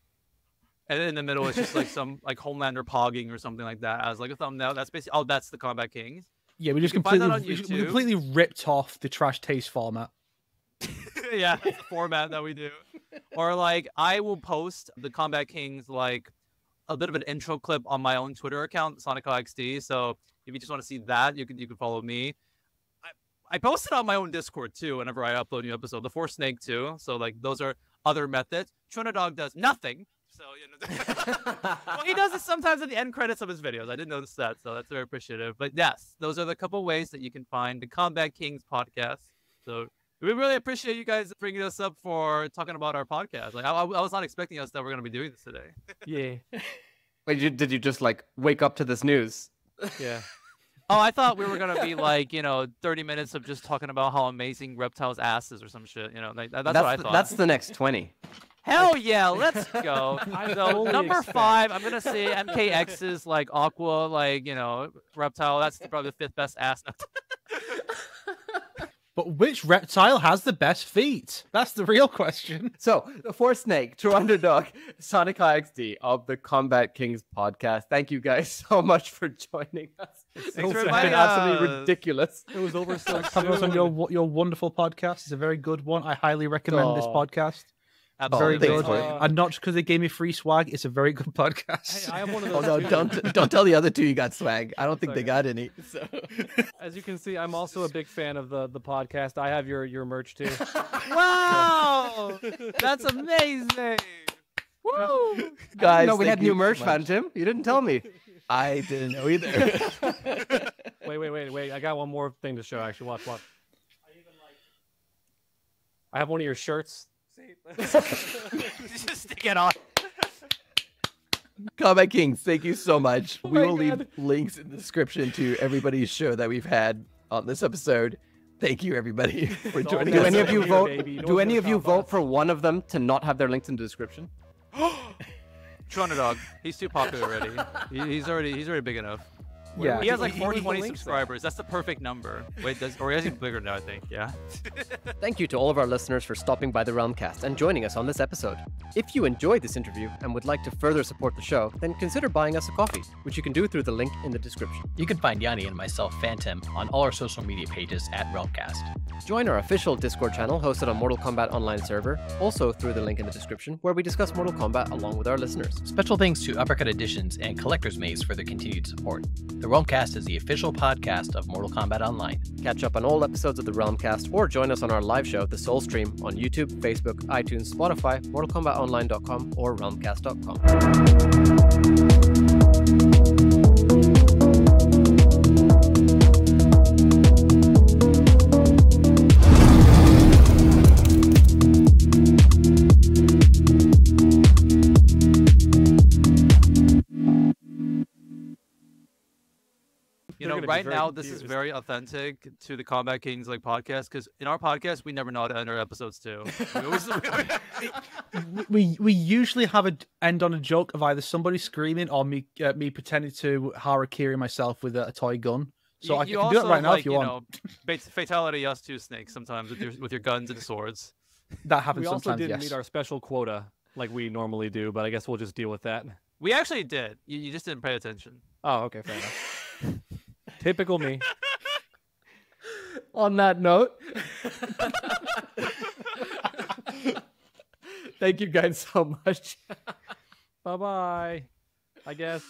and then in the middle it's just like some like Homelander pogging or something like that as like a thumbnail. That's basically that's the Kombat Kings. Yeah, we just You can find that on completely ripped off the trash taste format. Yeah, that's the format that we do. Or like I will post the Kombat Kings like a bit of an intro clip on my own Twitter account, SonicXD. So if you just want to see that, you can follow me. I post it on my own Discord too whenever I upload a new episode. The Force Snake too. So like those are other methods. Trinidog does nothing. So well, he does it sometimes at the end credits of his videos. I didn't notice that, so that's very appreciative. But yes, those are the couple ways that you can find the Kombat Kings podcast. So we really appreciate you guys bringing us up for talking about our podcast. Like I was not expecting us that we're going to be doing this today. Yeah. Wait, did you just like wake up to this news? Yeah. Oh, I thought we were going to be like, 30 minutes of just talking about how amazing Reptile's ass is or some shit. Like, that's what I thought. That's the next 20. Hell yeah, let's go. So fully number expect. 5, I'm gonna say MKX's like Aqua, like Reptile. That's probably the 5th best ass. But which reptile has the best feet? That's the real question. So, the Force Snake, True Underdog, Sonic IXD of the Kombat Kings podcast. Thank you guys so much for joining us. It's Thanks for been inviting absolutely us. ridiculous. It was over so Having us on soon. your wonderful podcast. It's a very good one. I highly recommend this Oh. podcast. Absolutely. Very thanks good. for it. And not just because they gave me free swag. It's a very good podcast. Hey, I have one of Oh those. no! too. Don't tell the other two you got swag. I don't think they Sorry. got any. So. As you can see, I'm also a big fan of the podcast. I have your merch too. Wow, that's amazing. Woo! Guys, no, we thank had you new merch, so much. Phantom. You didn't tell me. I didn't know either. Wait. I got one more thing to show. Actually, watch. I have one of your shirts. Just stick it on. Kombat Kings, thank you so much. Oh We my will leave God. links in the description to everybody's show that we've had on this episode. Thank you, everybody, for It's all joining Do us. any of you Here, vote? baby. No Do one's any gonna of you top vote us. for one of them to not have their links in the description? True Underdog. He's too popular already. He's already big enough. Yeah. He has like He was the 420 links, though. subscribers. That's the perfect number. Wait, or is he bigger now? I think. Yeah. Thank you to all of our listeners for stopping by the Realmcast and joining us on this episode. If you enjoyed this interview and would like to further support the show, then consider buying us a coffee, which you can do through the link in the description. You can find Yanni and myself, Phantom, on all our social media pages at Realmcast. Join our official Discord channel hosted on Mortal Kombat Online server, also through the link in the description, where we discuss Mortal Kombat along with our listeners. Special thanks to Uppercut Editions and Collector's Maze for their continued support. The Realmcast is the official podcast of Mortal Kombat Online. Catch up on all episodes of the Realmcast or join us on our live show, The Soul Stream, on YouTube, Facebook, iTunes, Spotify, MortalKombatOnline.com, or Realmcast.com. You They're know, gonna be right very now this is confused. very authentic to the Kombat Kings like podcast because in our podcast we never know how to end our episodes too. We always- We usually have a end on a joke of either somebody screaming or me pretending to harakiri myself with a toy gun. So I can do that right now if you want. Fatality us too, Snake. Sometimes with your guns and swords. That happens We also sometimes. didn't Yes. meet our special quota like we normally do, but I guess we'll just deal with that. We actually did. You just didn't pay attention. Oh, okay, fair enough. Typical me. On that note, thank you guys so much. Bye bye. I guess.